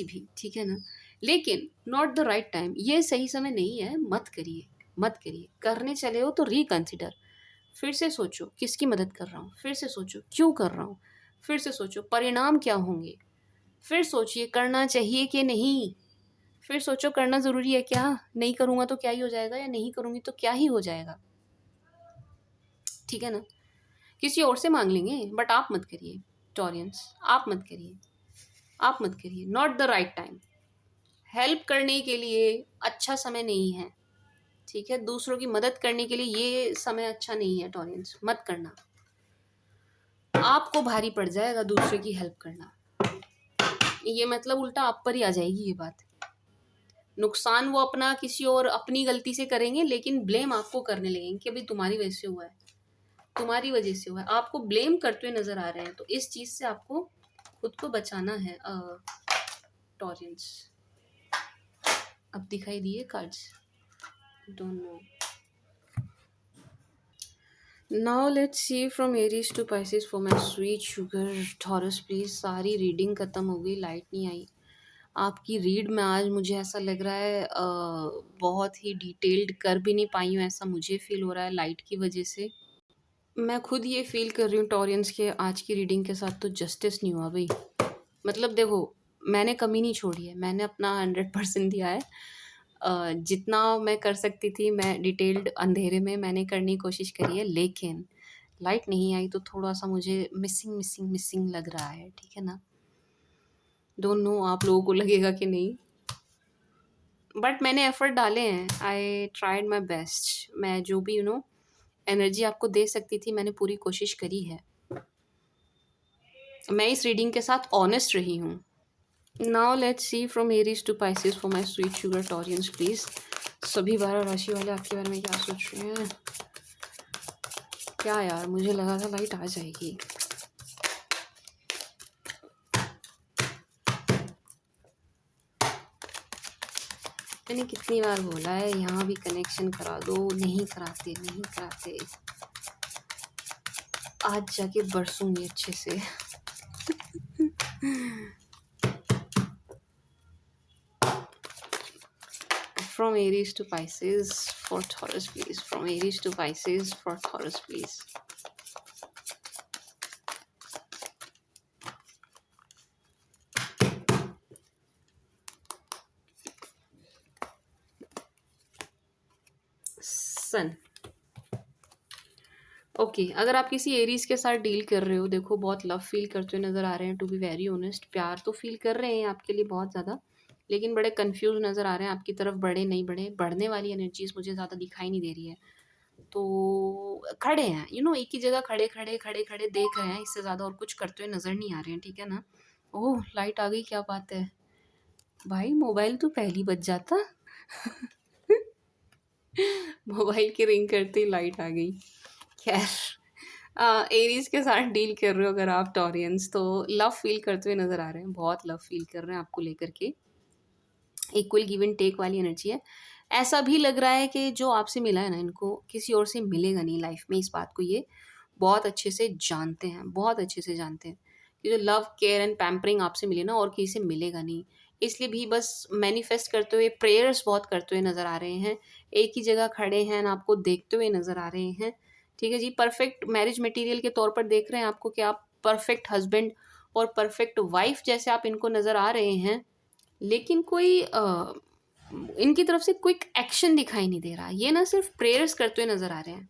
भी, ठीक है ना। लेकिन नॉट द राइट टाइम, ये सही समय नहीं है, मत करिए, मत करिए। करने चले हो तो रिकंसिडर, फिर से सोचो किसकी मदद कर रहा हूँ, फिर से सोचो क्यों कर रहा हूँ, फिर से सोचो परिणाम क्या होंगे, फिर सोचिए करना चाहिए कि नहीं, फिर सोचो करना ज़रूरी है क्या, नहीं करूँगा तो क्या ही हो जाएगा, या नहीं करूँगी तो क्या ही हो जाएगा, ठीक है ना। किसी और से मांग लेंगे, बट आप मत करिए टॉरियंस, आप मत करिए, आप मत करिए। Not the right time. Help करने के लिए अच्छा समय नहीं है, ठीक है? दूसरों की मदद करने के लिए ये समय अच्छा नहीं है टॉरियंस, मत करना। आपको भारी पड़ जाएगा दूसरे की हेल्प करना, ये मतलब उल्टा आप पर ही आ जाएगी ये बात। नुकसान वो अपना किसी और अपनी गलती से करेंगे, लेकिन ब्लेम आपको करने लगेंगे कि भाई तुम्हारी वजह से हुआ है, तुम्हारी वजह से हुआ है। आपको ब्लेम करते हुए नजर आ रहे हैं, तो इस चीज से आपको खुद को बचाना है टॉरियंस। अब दिखाई दिए cards, don't know. Now let's see from Aries to Pisces for my sweet sugar Taurus please. सारी रीडिंग खत्म हो गई, लाइट नहीं आई। आपकी रीड में आज मुझे ऐसा लग रहा है बहुत ही डिटेल्ड कर भी नहीं पाई हूँ, ऐसा मुझे फील हो रहा है लाइट की वजह से। मैं खुद ये फील कर रही हूँ टॉरियंस के आज की रीडिंग के साथ तो जस्टिस नहीं हुआ भाई। मतलब देखो, मैंने कमी नहीं छोड़ी है, मैंने अपना 100% दिया है। जितना मैं कर सकती थी मैं डिटेल्ड अंधेरे में मैंने करने की कोशिश करी है, लेकिन लाइट नहीं आई तो थोड़ा सा मुझे मिसिंग मिसिंग मिसिंग लग रहा है, ठीक है ना? डोंट नो आप लोगों को लगेगा कि नहीं, बट मैंने एफर्ट डाले हैं। I tried my best. मैं जो भी एनर्जी आपको दे सकती थी मैंने पूरी कोशिश करी है। मैं इस रीडिंग के साथ ऑनेस्ट रही हूँ। Now let's see from Aries to Pisces for my sweet sugar Taureans please. सभी 12 राशि वाले आपके बारे में क्या सोच रहे हैं? क्या यार, मुझे लगा था लाइट आ जाएगी। मैंने कितनी बार बोला है यहाँ भी कनेक्शन करा दो, नहीं कराते नहीं कराते। आज जाके बरसूंगी अच्छे से। From Aries to Pisces for Taurus, please. From Aries to Pisces for Taurus, please. Sun. Okay अगर आप किसी एरीज के साथ डील कर रहे हो, देखो बहुत लव फील करते हुए नज़र आ रहे हैं। टू बी वेरी ऑनेस्ट, प्यार तो फील कर रहे हैं आपके लिए बहुत ज़्यादा, लेकिन बड़े कंफ्यूज नज़र आ रहे हैं आपकी तरफ। बढ़े नहीं बढ़े, बढ़ने वाली एनर्जीज मुझे ज़्यादा दिखाई नहीं दे रही है। तो खड़े हैं एक ही जगह, खड़े खड़े खड़े खड़े देख रहे हैं, इससे ज़्यादा और कुछ करते हुए नज़र नहीं आ रहे हैं, ठीक है ना? ओह लाइट आ गई, क्या बात है भाई, मोबाइल तो पहली बज जाता। मोबाइल की रिंग करते ही लाइट आ गई। खैर, एरीज के साथ डील कर रहे हो अगर आप टॉरियंस, तो लव फील करते हुए नज़र आ रहे हैं, बहुत लव फील कर रहे हैं आपको लेकर के। इक्वल गिव एंड टेक वाली एनर्जी है। ऐसा भी लग रहा है कि जो आपसे मिला है ना, इनको किसी और से मिलेगा नहीं लाइफ में। इस बात को ये बहुत अच्छे से जानते हैं, बहुत अच्छे से जानते हैं कि जो लव केयर एंड पैम्परिंग आपसे मिले ना, और किसी से मिलेगा नहीं। इसलिए भी बस मैनिफेस्ट करते हुए, प्रेयर्स बहुत करते हुए नज़र आ रहे हैं। एक ही जगह खड़े हैं, आपको देखते हुए नज़र आ रहे हैं, ठीक है जी। परफेक्ट मैरिज मटेरियल के तौर पर देख रहे हैं आपको कि आप परफेक्ट हस्बैंड और परफेक्ट वाइफ जैसे आप इनको नज़र आ रहे हैं। लेकिन कोई इनकी तरफ से क्विक एक्शन दिखाई नहीं दे रहा। ये ना सिर्फ प्रेयर्स करते हुए नज़र आ रहे हैं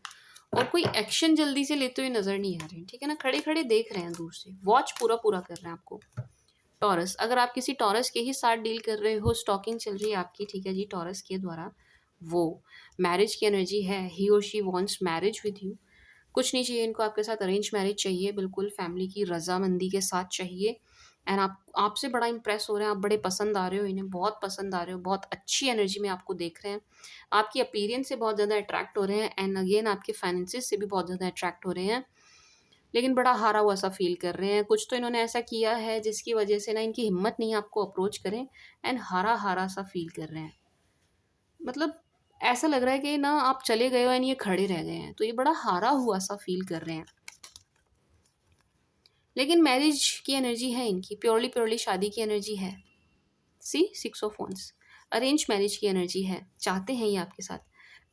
और कोई एक्शन जल्दी से लेते हुए नज़र नहीं आ रहे हैं, ठीक है ना? खड़े खड़े देख रहे हैं दूर से, वॉच पूरा पूरा कर रहे हैं आपको। टॉरस, अगर आप किसी टॉरस के ही साथ डील कर रहे हो, स्टॉकिंग चल रही है आपकी, ठीक है जी, टॉरस के द्वारा, वो मैरिज की एनर्जी है। ही और she wants marriage with you. कुछ नहीं चाहिए इनको आपके साथ, अरेंज मैरिज चाहिए, बिल्कुल फैमिली की रजामंदी के साथ चाहिए। एंड आपसे बड़ा इंप्रेस हो रहे हैं, आप बड़े पसंद आ रहे हो, इन्हें बहुत पसंद आ रहे हो, बहुत अच्छी एनर्जी में आपको देख रहे हैं। आपकी अपीयरेंस से बहुत ज़्यादा अट्रैक्ट हो रहे हैं, एंड अगेन आपके फाइनेंसिस से भी बहुत ज़्यादा अट्रैक्ट हो रहे हैं। लेकिन बड़ा हारा हुआ सा फील कर रहे हैं। कुछ तो इन्होंने ऐसा किया है जिसकी वजह से ना इनकी हिम्मत नहीं है आपको अप्रोच करें, एंड हारा हारा सा फील कर रहे हैं। मतलब ऐसा लग रहा है कि ना आप चले गए हो एंड ये खड़े रह गए हैं, तो ये बड़ा हारा हुआ सा फील कर रहे हैं। लेकिन मैरिज की एनर्जी है इनकी, प्योरली प्योरली शादी की एनर्जी है। सी 6 ऑफ वंस, अरेंज मैरिज की एनर्जी है। चाहते हैं ये आपके साथ,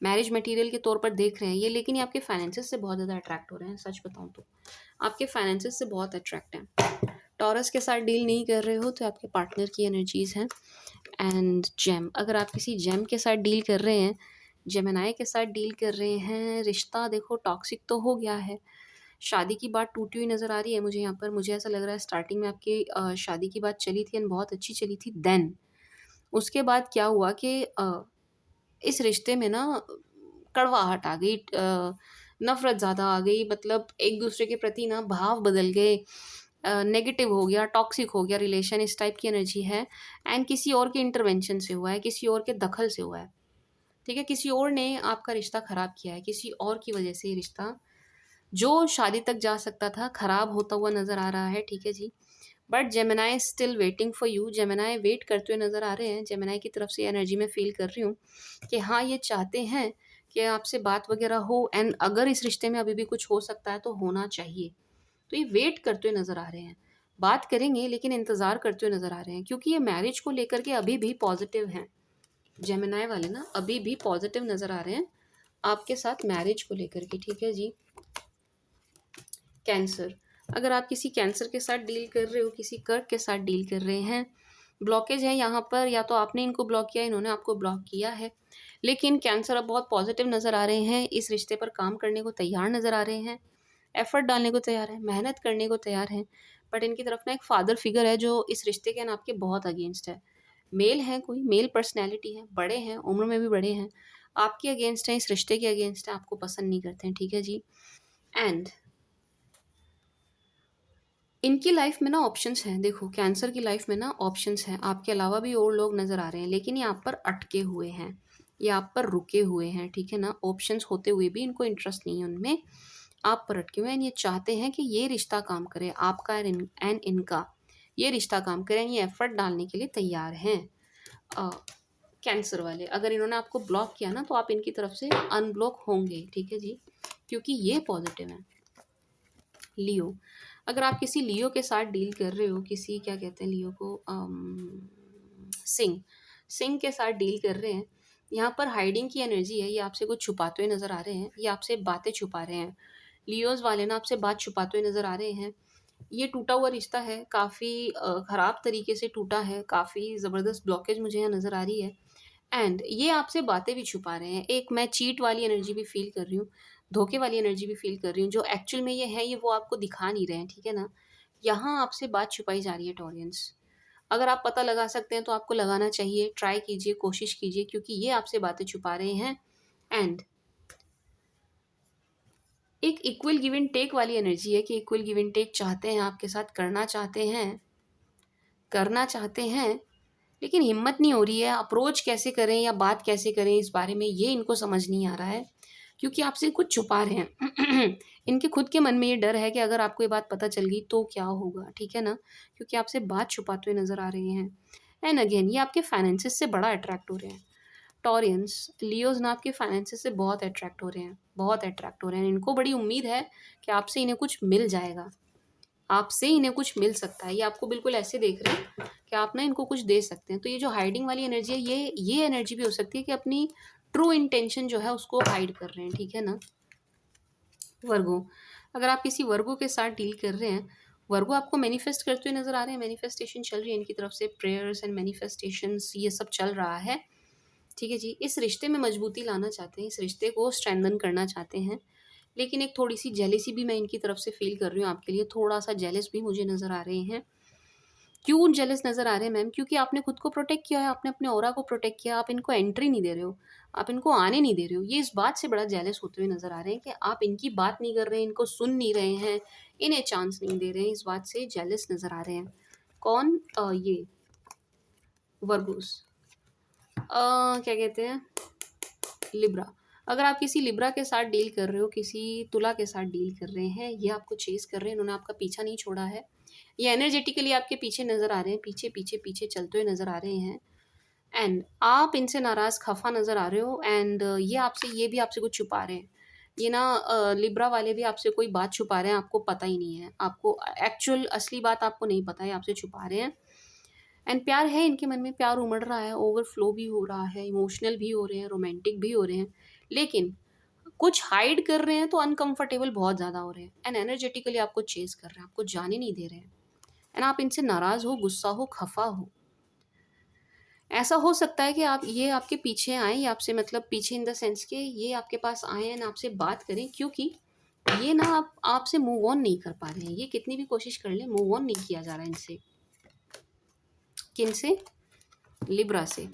मैरिज मटेरियल के तौर पर देख रहे हैं ये, लेकिन ये आपके फाइनेंसेस से बहुत ज़्यादा अट्रैक्ट हो रहे हैं। सच बताऊँ तो आपके फाइनेंसेस से बहुत अट्रैक्ट हैं। टॉरस के साथ डील नहीं कर रहे हो तो आपके पार्टनर की एनर्जीज़ हैं। एंड जेम, अगर आप किसी जेम के साथ डील कर रहे हैं, जेमिनाई के साथ डील कर रहे हैं, रिश्ता देखो टॉक्सिक तो हो गया है, शादी की बात टूटी हुई नज़र आ रही है मुझे यहाँ पर। मुझे ऐसा लग रहा है स्टार्टिंग में आपकी शादी की बात चली थी एंड बहुत अच्छी चली थी। देन उसके बाद क्या हुआ कि इस रिश्ते में ना कड़वाहट आ गई, नफ़रत ज़्यादा आ गई, मतलब एक दूसरे के प्रति ना भाव बदल गए, नेगेटिव हो गया, टॉक्सिक हो गया रिलेशन, इस टाइप की एनर्जी है। एंड किसी और के इंटरवेंशन से हुआ है, किसी और के दखल से हुआ है, ठीक है? किसी और ने आपका रिश्ता ख़राब किया है, किसी और की वजह से ये रिश्ता जो शादी तक जा सकता था ख़राब होता हुआ नज़र आ रहा है, ठीक है जी? But Gemini still waiting for you. Gemini wait करते हुए नज़र आ रहे हैं। जेमिनी की तरफ से एनर्जी में फ़ील कर रही हूँ कि हाँ, ये चाहते हैं कि आपसे बात वगैरह हो एंड अगर इस रिश्ते में अभी भी कुछ हो सकता है तो होना चाहिए। तो ये वेट करते हुए नज़र आ रहे हैं। बात करेंगे लेकिन इंतज़ार करते हुए नज़र आ रहे हैं क्योंकि ये मैरिज को लेकर के अभी भी पॉज़िटिव हैं। जेमिनी वाले ना अभी भी पॉज़िटिव नज़र आ रहे हैं आपके साथ मैरिज को लेकर के, ठीक है जी? कैंसर, अगर आप किसी कैंसर के साथ डील कर रहे हो, किसी कर्क के साथ डील कर रहे हैं, ब्लॉकेज है यहाँ पर, या तो आपने इनको ब्लॉक किया, इन्होंने आपको ब्लॉक किया है। लेकिन कैंसर अब बहुत पॉजिटिव नज़र आ रहे हैं, इस रिश्ते पर काम करने को तैयार नज़र आ रहे हैं, एफर्ट डालने को तैयार है, मेहनत करने को तैयार हैं। बट इनकी तरफ ना एक फादर फिगर है जो इस रिश्ते के एंड आपके बहुत अगेंस्ट है। मेल है, कोई मेल पर्सनैलिटी है, बड़े हैं, उम्र में भी बड़े हैं, आपके अगेंस्ट हैं, इस रिश्ते के अगेंस्ट हैं, आपको पसंद नहीं करते हैं, ठीक है जी? एंड इनकी लाइफ में ना ऑप्शंस हैं, देखो कैंसर की लाइफ में ना ऑप्शंस हैं, आपके अलावा भी और लोग नज़र आ रहे हैं, लेकिन ये आप पर अटके हुए हैं, ये आप पर रुके हुए हैं, ठीक है ना? ऑप्शंस होते हुए भी इनको इंटरेस्ट नहीं है उनमें, आप पर अटके हुए हैं। ये चाहते हैं कि ये रिश्ता काम करे, आपका एंड इनका ये रिश्ता काम करे, ये एफर्ट डालने के लिए तैयार हैं। अ, कैंसर वाले, अगर इन्होंने आपको ब्लॉक किया ना तो आप इनकी तरफ से अनब्लॉक होंगे, ठीक है जी? क्योंकि ये पॉजिटिव है। लियो, अगर आप किसी लियो के साथ डील कर रहे हो, किसी क्या कहते हैं लियो को, सिंह, सिंह के साथ डील कर रहे हैं, यहाँ पर हाइडिंग की एनर्जी है, ये आपसे कुछ छुपाते हुए नज़र आ रहे हैं, ये आपसे बातें छुपा रहे हैं। लियोज़ वाले ना आपसे बात छुपाते हुए नज़र आ रहे हैं। ये टूटा हुआ रिश्ता है, काफ़ी ख़राब तरीके से टूटा है, काफ़ी ज़बरदस्त ब्लॉकेज मुझे यहाँ नज़र आ रही है। एंड ये आपसे बातें भी छुपा रहे हैं। एक मैं चीट वाली एनर्जी भी फ़ील कर रही हूँ, धोखे वाली एनर्जी भी फ़ील कर रही हूँ। जो एक्चुअल में ये है, ये वो आपको दिखा नहीं रहे हैं, ठीक है ना? यहाँ आपसे बात छुपाई जा रही है टॉरियंस। अगर आप पता लगा सकते हैं तो आपको लगाना चाहिए, ट्राई कीजिए, कोशिश कीजिए, क्योंकि ये आपसे बातें छुपा रहे हैं। एंड एक इक्वल गिव एंड टेक वाली एनर्जी है कि इक्वल गिव एंड टेक चाहते हैं, आपके साथ करना चाहते हैं, लेकिन हिम्मत नहीं हो रही है, अप्रोच कैसे करें या बात कैसे करें इस बारे में ये इनको समझ नहीं आ रहा है, क्योंकि आपसे कुछ छुपा रहे हैं। इनके खुद के मन में ये डर है कि अगर आपको ये बात पता चल गई तो क्या होगा, ठीक है ना? क्योंकि आपसे बात छुपाते हुए नज़र आ रहे हैं। एंड अगेन ये आपके फाइनेंसेस से बड़ा अट्रैक्ट हो रहे हैं। टॉरियंस, लियोज़ ना आपके फाइनेंसेस से बहुत अट्रैक्ट हो रहे हैं, बहुत अट्रैक्ट हो रहे हैं। इनको बड़ी उम्मीद है कि आपसे इन्हें कुछ मिल जाएगा, आपसे इन्हें कुछ मिल सकता है। ये आपको बिल्कुल ऐसे देख रहे हैं कि आप ना इनको कुछ दे सकते हैं। तो ये जो हाइडिंग वाली एनर्जी है, ये एनर्जी भी हो सकती है कि अपनी ट्रू इंटेंशन जो है उसको हाइड कर रहे हैं, ठीक है ना? वर्गो, अगर आप किसी वर्गो के साथ डील कर रहे हैं, वर्गो आपको मैनिफेस्ट करते हुए नज़र आ रहे हैं, मैनिफेस्टेशन चल रही है इनकी तरफ से, प्रेयर्स एंड मैनिफेस्टेशंस ये सब चल रहा है, ठीक है जी? इस रिश्ते में मजबूती लाना चाहते हैं, इस रिश्ते को स्ट्रेंथन करना चाहते हैं, लेकिन एक थोड़ी-सी जेलसी भी मैं इनकी तरफ से फ़ील कर रही हूँ आपके लिए, थोड़ा-सा जेलस भी मुझे नज़र आ रहे हैं। क्यों जेलस नज़र आ रहे हैं मैम? क्योंकि आपने खुद को प्रोटेक्ट किया है, आपने अपने ऑरा को प्रोटेक्ट किया, आप इनको एंट्री नहीं दे रहे हो, आप इनको आने नहीं दे रहे हो। ये इस बात से बड़ा जेलस होते हुए नज़र आ रहे हैं कि आप इनकी बात नहीं कर रहे हैं, इनको सुन नहीं रहे हैं, इन्हें चांस नहीं दे रहे हैं, इस बात से जेलस नज़र आ रहे हैं। कौन? ये वर्गोस, क्या कहते हैं, लिब्रा, अगर आप किसी लिब्रा के साथ डील कर रहे हो, किसी तुला के साथ डील कर रहे हैं, ये आपको चेज़ कर रहे हैं, इन्होंने आपका पीछा नहीं छोड़ा है, ये एनर्जेटिकली आपके पीछे नज़र आ रहे हैं, पीछे चलते हुए नज़र आ रहे हैं। एंड आप इनसे नाराज़, खफ़ा नज़र आ रहे हो, एंड ये भी आपसे कुछ छुपा रहे हैं। ये ना लिब्रा वाले भी आपसे कोई बात छुपा रहे हैं, आपको पता ही नहीं है, आपको एक्चुअल असली बात आपको नहीं पता है, आपसे छुपा रहे हैं। एंड प्यार है इनके मन में, प्यार उमड़ रहा है, ओवरफ्लो भी हो रहा है, इमोशनल भी हो रहे हैं, रोमांटिक भी हो रहे हैं, लेकिन कुछ हाइड कर रहे हैं तो अनकंफर्टेबल बहुत ज़्यादा हो रहे हैं, एंड एनर्जेटिकली आपको चेज़ कर रहे हैं, आपको जाने नहीं दे रहे हैं, एंड आप इनसे नाराज़ हो, गुस्सा हो, खफ़ा हो। ऐसा हो सकता है कि आप ये आपके पीछे आएँ, ये आपसे मतलब पीछे इन द सेंस कि ये आपके पास आएँ एंड आपसे बात करें, क्योंकि ये ना आप आपसे मूव ऑन नहीं कर पा रहे हैं, ये कितनी भी कोशिश कर लें मूव ऑन नहीं किया जा रहा है इनसे। किन से? लिब्रा से।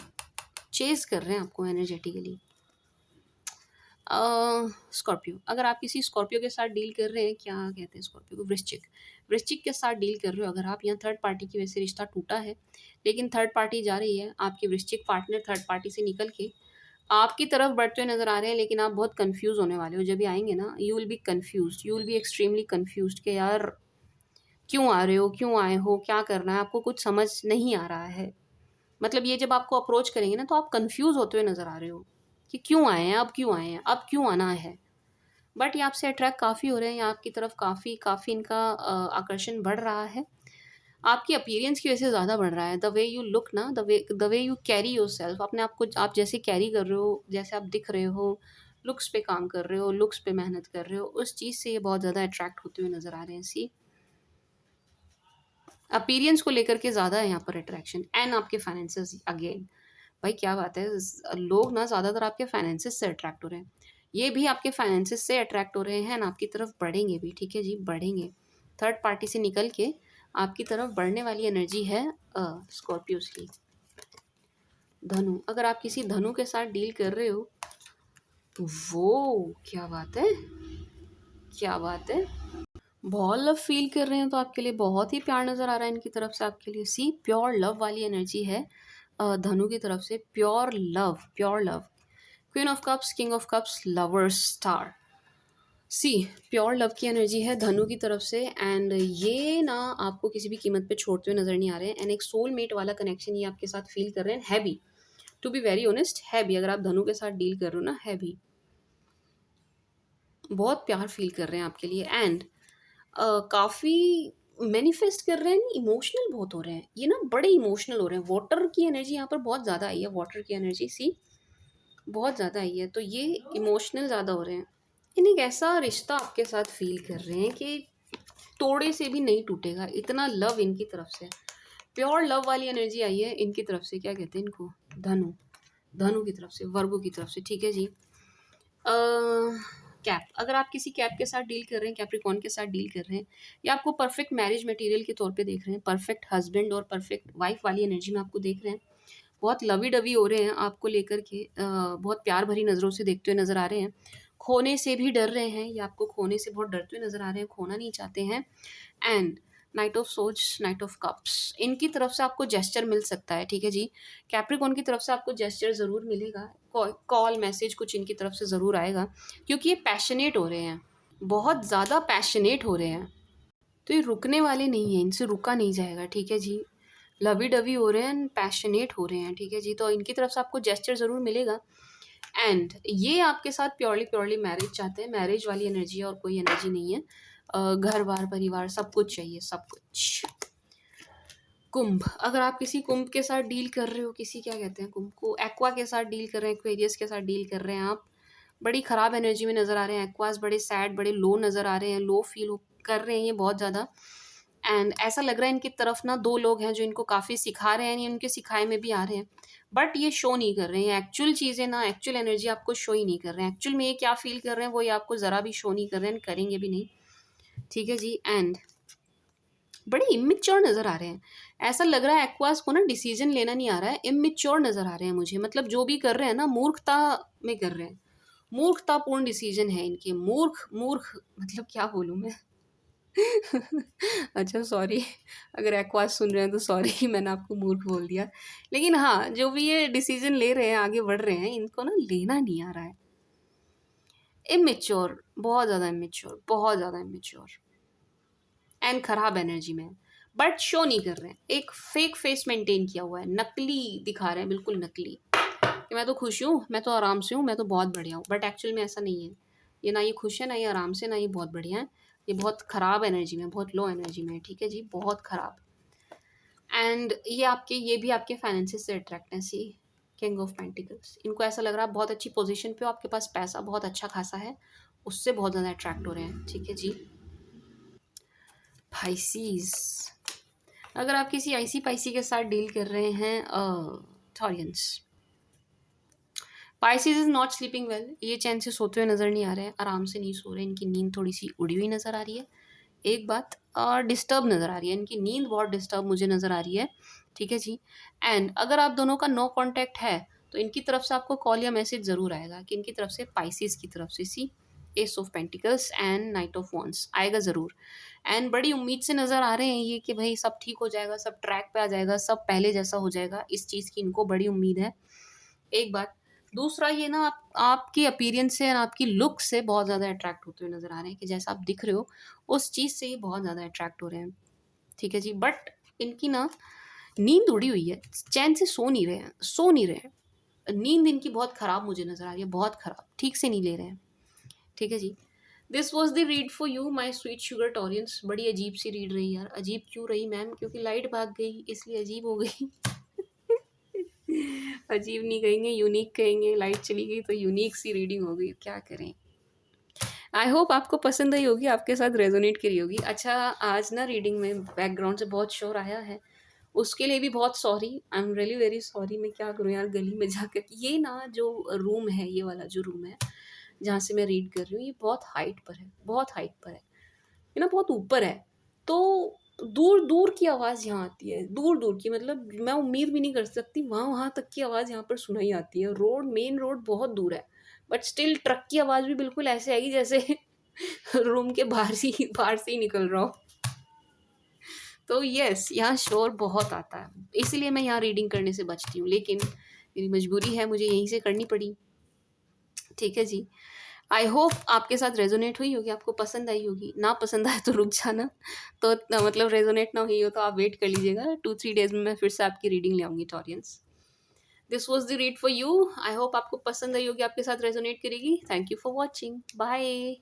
चेज़ कर रहे हैं आपको एनर्जेटिकली। स्कॉर्पियो, अगर आप किसी स्कॉर्पियो के साथ डील कर रहे हैं, क्या कहते हैं स्कॉर्पियो को? वृश्चिक। वृश्चिक के साथ डील कर रहे हो अगर आप, यहाँ थर्ड पार्टी की वजह से रिश्ता टूटा है, लेकिन थर्ड पार्टी जा रही है, आपके वृश्चिक पार्टनर थर्ड पार्टी से निकल के आपकी तरफ बढ़ते हुए नज़र आ रहे हैं, लेकिन आप बहुत कन्फ्यूज़ होने वाले हो जब ये आएँगे ना, you will B confused, you will be extremely confused कि यार क्यों आ रहे हो? क्यों आए हो? क्या करना है? आपको कुछ समझ नहीं आ रहा है। मतलब ये जब आपको अप्रोच करेंगे ना, तो आप कन्फ्यूज़ होते हुए नज़र आ रहे हो कि क्यों आए हैं? अब क्यों आए हैं? अब क्यों आना है? बट ये आपसे अट्रैक्ट काफ़ी हो रहे हैं, ये आपकी तरफ काफ़ी काफ़ी इनका आकर्षण बढ़ रहा है। आपकी अपीयरेंस की वजह से ज़्यादा बढ़ रहा है। द वे यू लुक ना, the way you carry yourself, अपने आप को आप जैसे कैरी कर रहे हो, जैसे आप दिख रहे हो, लुक्स पे काम कर रहे हो, लुक्स पे मेहनत कर रहे हो, उस चीज़ से ये बहुत ज़्यादा अट्रैक्ट होते हुए नज़र आ रहे हैं। सी अपीयरेंस को लेकर के ज़्यादा है यहाँ पर अट्रैक्शन, एंड आपके फाइनेंसेस अगेन। भाई क्या बात है, लोग ना ज़्यादातर आपके फाइनेंसेस से अट्रैक्ट हो रहे हैं। ये भी आपके फाइनेंसेस से अट्रैक्ट हो रहे हैं ना, आपकी तरफ बढ़ेंगे भी, ठीक है जी, बढ़ेंगे। थर्ड पार्टी से निकल के आपकी तरफ बढ़ने वाली एनर्जी है स्कॉर्पियोस की। धनु, अगर आप किसी धनु के साथ डील कर रहे हो, वो क्या बात है, क्या बात है, बहुत लव फील कर रहे हैं, तो आपके लिए बहुत ही प्यार नज़र आ रहा है इनकी तरफ से आपके लिए। सी प्योर लव वाली एनर्जी है धनु की तरफ से, pure love, pure love. Queen of cups, king of cups, lovers, star. See pure love की एनर्जी है धनु की तरफ से, एंड ये ना आपको किसी भी कीमत पे छोड़ते हुए नजर नहीं आ रहे हैं, एंड एक सोलमेट वाला कनेक्शन ये आपके साथ फील कर रहे हैं, है भी। टू बी वेरी ऑनेस्ट, है भी। अगर आप धनु के साथ डील कर रहे हो ना, है भी, बहुत प्यार फील कर रहे हैं आपके लिए, एंड काफ़ी मैनिफेस्ट कर रहे हैं, इमोशनल बहुत हो रहे हैं ये ना, बड़े इमोशनल हो रहे हैं। वाटर की एनर्जी यहाँ पर बहुत ज़्यादा आई है, वाटर की एनर्जी सी बहुत ज़्यादा आई है, तो ये इमोशनल ज़्यादा हो रहे हैं। इन्हें एक ऐसा रिश्ता आपके साथ फ़ील कर रहे हैं कि तोड़े से भी नहीं टूटेगा, इतना लव इनकी तरफ से। प्योर लव वाली एनर्जी आई है इनकी तरफ से, क्या कहते हैं इनको? धनु। धनु की तरफ से, वर्गो की तरफ से, ठीक है जी। कैप, अगर आप किसी कैप के साथ डील कर रहे हैं, कैप्रिकॉर्न के साथ डील कर रहे हैं, या आपको परफेक्ट मैरिज मटेरियल के तौर पे देख रहे हैं, परफेक्ट हस्बैंड और परफेक्ट वाइफ वाली एनर्जी में आपको देख रहे हैं, बहुत लवी डवी हो रहे हैं आपको लेकर के, बहुत प्यार भरी नज़रों से देखते हुए नज़र आ रहे हैं, खोने से भी डर रहे हैं, या आपको खोने से बहुत डरते हुए नज़र आ रहे हैं, खोना नहीं चाहते हैं। And knight of swords, night of cups, इनकी तरफ से आपको जेस्चर मिल सकता है, ठीक है जी। कैप्रिकॉर्न की तरफ से आपको जेस्चर ज़रूर मिलेगा, कॉल मैसेज कुछ इनकी तरफ से ज़रूर आएगा, क्योंकि ये पैशनेट हो रहे हैं, बहुत ज़्यादा पैशनेट हो रहे हैं, तो ये रुकने वाले नहीं हैं, इनसे रुका नहीं जाएगा, ठीक है जी। लवी डवी हो रहे हैं, पैशनेट हो रहे हैं, ठीक है जी, तो इनकी तरफ से आपको जेस्चर ज़रूर मिलेगा, एंड ये आपके साथ प्योरली प्योरली मैरिज चाहते हैं, मैरिज वाली एनर्जी है और कोई एनर्जी नहीं है। घर बार परिवार सब कुछ चाहिए, सब कुछ। कुंभ, अगर आप किसी कुंभ के साथ डील कर रहे हो, किसी क्या कहते हैं कुंभ को, एक्वा के साथ डील कर रहे हैं, एक्वेरियस के साथ डील कर रहे हैं आप, बड़ी ख़राब एनर्जी में नज़र आ रहे हैं एक्वास, बड़े सैड, बड़े लो नज़र आ रहे हैं, लो फील कर रहे हैं ये बहुत ज़्यादा, एंड ऐसा लग रहा है इनकी तरफ ना दो लोग हैं जो इनको काफ़ी सिखा रहे हैं, या उनके सिखाए में भी आ रहे हैं, बट ये शो नहीं कर रहे हैं एक्चुअल चीज़ें ना, एक्चुअल एनर्जी आपको शो ही नहीं कर रहे हैं, एक्चुअल में ये क्या फील कर रहे हैं वो ये आपको ज़रा भी शो नहीं कर रहे हैं, करेंगे भी नहीं, ठीक है जी। एंड बड़े इमेच्योर नज़र आ रहे हैं, ऐसा लग रहा है एक्वास को ना डिसीजन लेना नहीं आ रहा है, इमेच्योर नज़र आ रहे हैं मुझे, मतलब जो भी कर रहे हैं ना मूर्खता में कर रहे हैं, मूर्खतापूर्ण डिसीजन है इनके, मूर्ख मूर्ख, मतलब क्या बोलूँ मैं। अच्छा सॉरी, अगर एक्वास सुन रहे हैं तो सॉरी, मैंने आपको मूर्ख बोल दिया, लेकिन हाँ जो भी ये डिसीजन ले रहे हैं, आगे बढ़ रहे हैं, इनको ना लेना नहीं आ रहा है, इमेच्योर, बहुत ज़्यादा इमेच्योर, बहुत ज़्यादा इमेच्योर, एंड खराब एनर्जी में, बट शो नहीं कर रहे हैं, एक फेक फेस मेंटेन किया हुआ है, नकली दिखा रहे हैं, बिल्कुल नकली, कि मैं तो खुश हूँ, मैं तो आराम से हूँ, मैं तो बहुत बढ़िया हूँ, बट एक्चुअल में ऐसा नहीं है। ये ना ये खुश है, ना ये आराम से, ना ये बहुत बढ़िया है, ये बहुत ख़राब एनर्जी में, बहुत लो एनर्जी में है, ठीक है जी, बहुत ख़राब। एंड ये भी आपके फाइनेंसेस से अट्रैक्ट है, सी किंग ऑफ पेंटिकल्स, इनको ऐसा लग रहा है बहुत अच्छी पोजीशन पे हो, आपके पास पैसा बहुत अच्छा खासा है, उससे बहुत ज़्यादा अट्रैक्ट हो रहे हैं, ठीक है जी। पाइसीज, अगर आप किसी आईसी पाइसी के साथ डील कर रहे हैं, Taureans, Pisces is not sleeping well, ये चैन से सोते हुए नज़र नहीं आ रहे हैं, आराम से नहीं सो रहे, इनकी नींद थोड़ी-सी उड़ी हुई नज़र आ रही है। एक बात, और डिस्टर्ब नज़र आ रही है, इनकी नींद बहुत डिस्टर्ब मुझे नज़र आ रही है, ठीक है जी। एंड अगर आप दोनों का नो कॉन्टैक्ट है, तो इनकी तरफ से आपको कॉल या मैसेज ज़रूर आएगा कि इनकी तरफ से, पाइसेस की तरफ से, see ace of pentacles and knight of wands आएगा ज़रूर। एंड बड़ी उम्मीद से नज़र आ रहे हैं ये कि भाई सब ठीक हो जाएगा, सब ट्रैक पे आ जाएगा, सब पहले जैसा हो जाएगा, इस चीज़ की इनको बड़ी उम्मीद है, एक बात। दूसरा ये ना, आपकी अपीयरेंस से और आपकी लुक से बहुत ज़्यादा अट्रैक्ट होते हुए नज़र आ रहे हैं कि जैसा आप दिख रहे हो, उस चीज़ से ये बहुत ज़्यादा अट्रैक्ट हो रहे हैं, ठीक है जी। बट इनकी ना नींद उड़ी हुई है, चैन से सो नहीं रहे हैं। नींद इनकी बहुत ख़राब मुझे नज़र आ रही है, बहुत ख़राब, ठीक से नहीं ले रहे हैं, ठीक है जी। This was the read for you my sweet sugar Taureans. बड़ी अजीब सी रीड रही यार। अजीब क्यों रही मैम? क्योंकि लाइट भाग गई इसलिए अजीब हो गई। अजीब नहीं कहेंगे, यूनिक कहेंगे, लाइट चली गई तो यूनिक सी रीडिंग हो गई, क्या करें। आई होप आपको पसंद आई होगी, आपके साथ रेजोनेट करी होगी। अच्छा, आज ना रीडिंग में बैकग्राउंड से बहुत शोर आया है, उसके लिए भी बहुत sorry, I am really very sorry. मैं क्या करूँ यार, गली में जाकर, ये ना जो रूम है, ये वाला जो रूम है जहाँ से मैं रीड कर रही हूँ, ये बहुत हाइट पर है, बहुत हाइट पर है, ये ना बहुत ऊपर है, तो दूर दूर की आवाज़ यहाँ आती है, दूर दूर की, मतलब मैं उम्मीद भी नहीं कर सकती वहाँ वहाँ तक की आवाज़ यहाँ पर सुनाई आती है। रोड, मेन रोड बहुत दूर है, बट स्टिल ट्रक की आवाज़ भी बिल्कुल ऐसे आएगी जैसे रूम के बाहर से ही निकल रहा हो। तो यस, यहाँ शोर बहुत आता है, इसीलिए मैं यहाँ रीडिंग करने से बचती हूँ, लेकिन मेरी मजबूरी है, मुझे यहीं से करनी पड़ी, ठीक है जी। आई होप आपके साथ रेजोनेट हुई होगी, आपको पसंद आई होगी। ना पसंद आए तो रुक जाना, तो मतलब रेजोनेट ना हुई हो तो आप वेट कर लीजिएगा, 2-3 डेज़ में मैं फिर से आपकी रीडिंग ले आऊँगी Taureans. This was the read for you. I hope आपको पसंद आई होगी, आपके साथ रेजोनेट करेगी। Thank you for watching. Bye.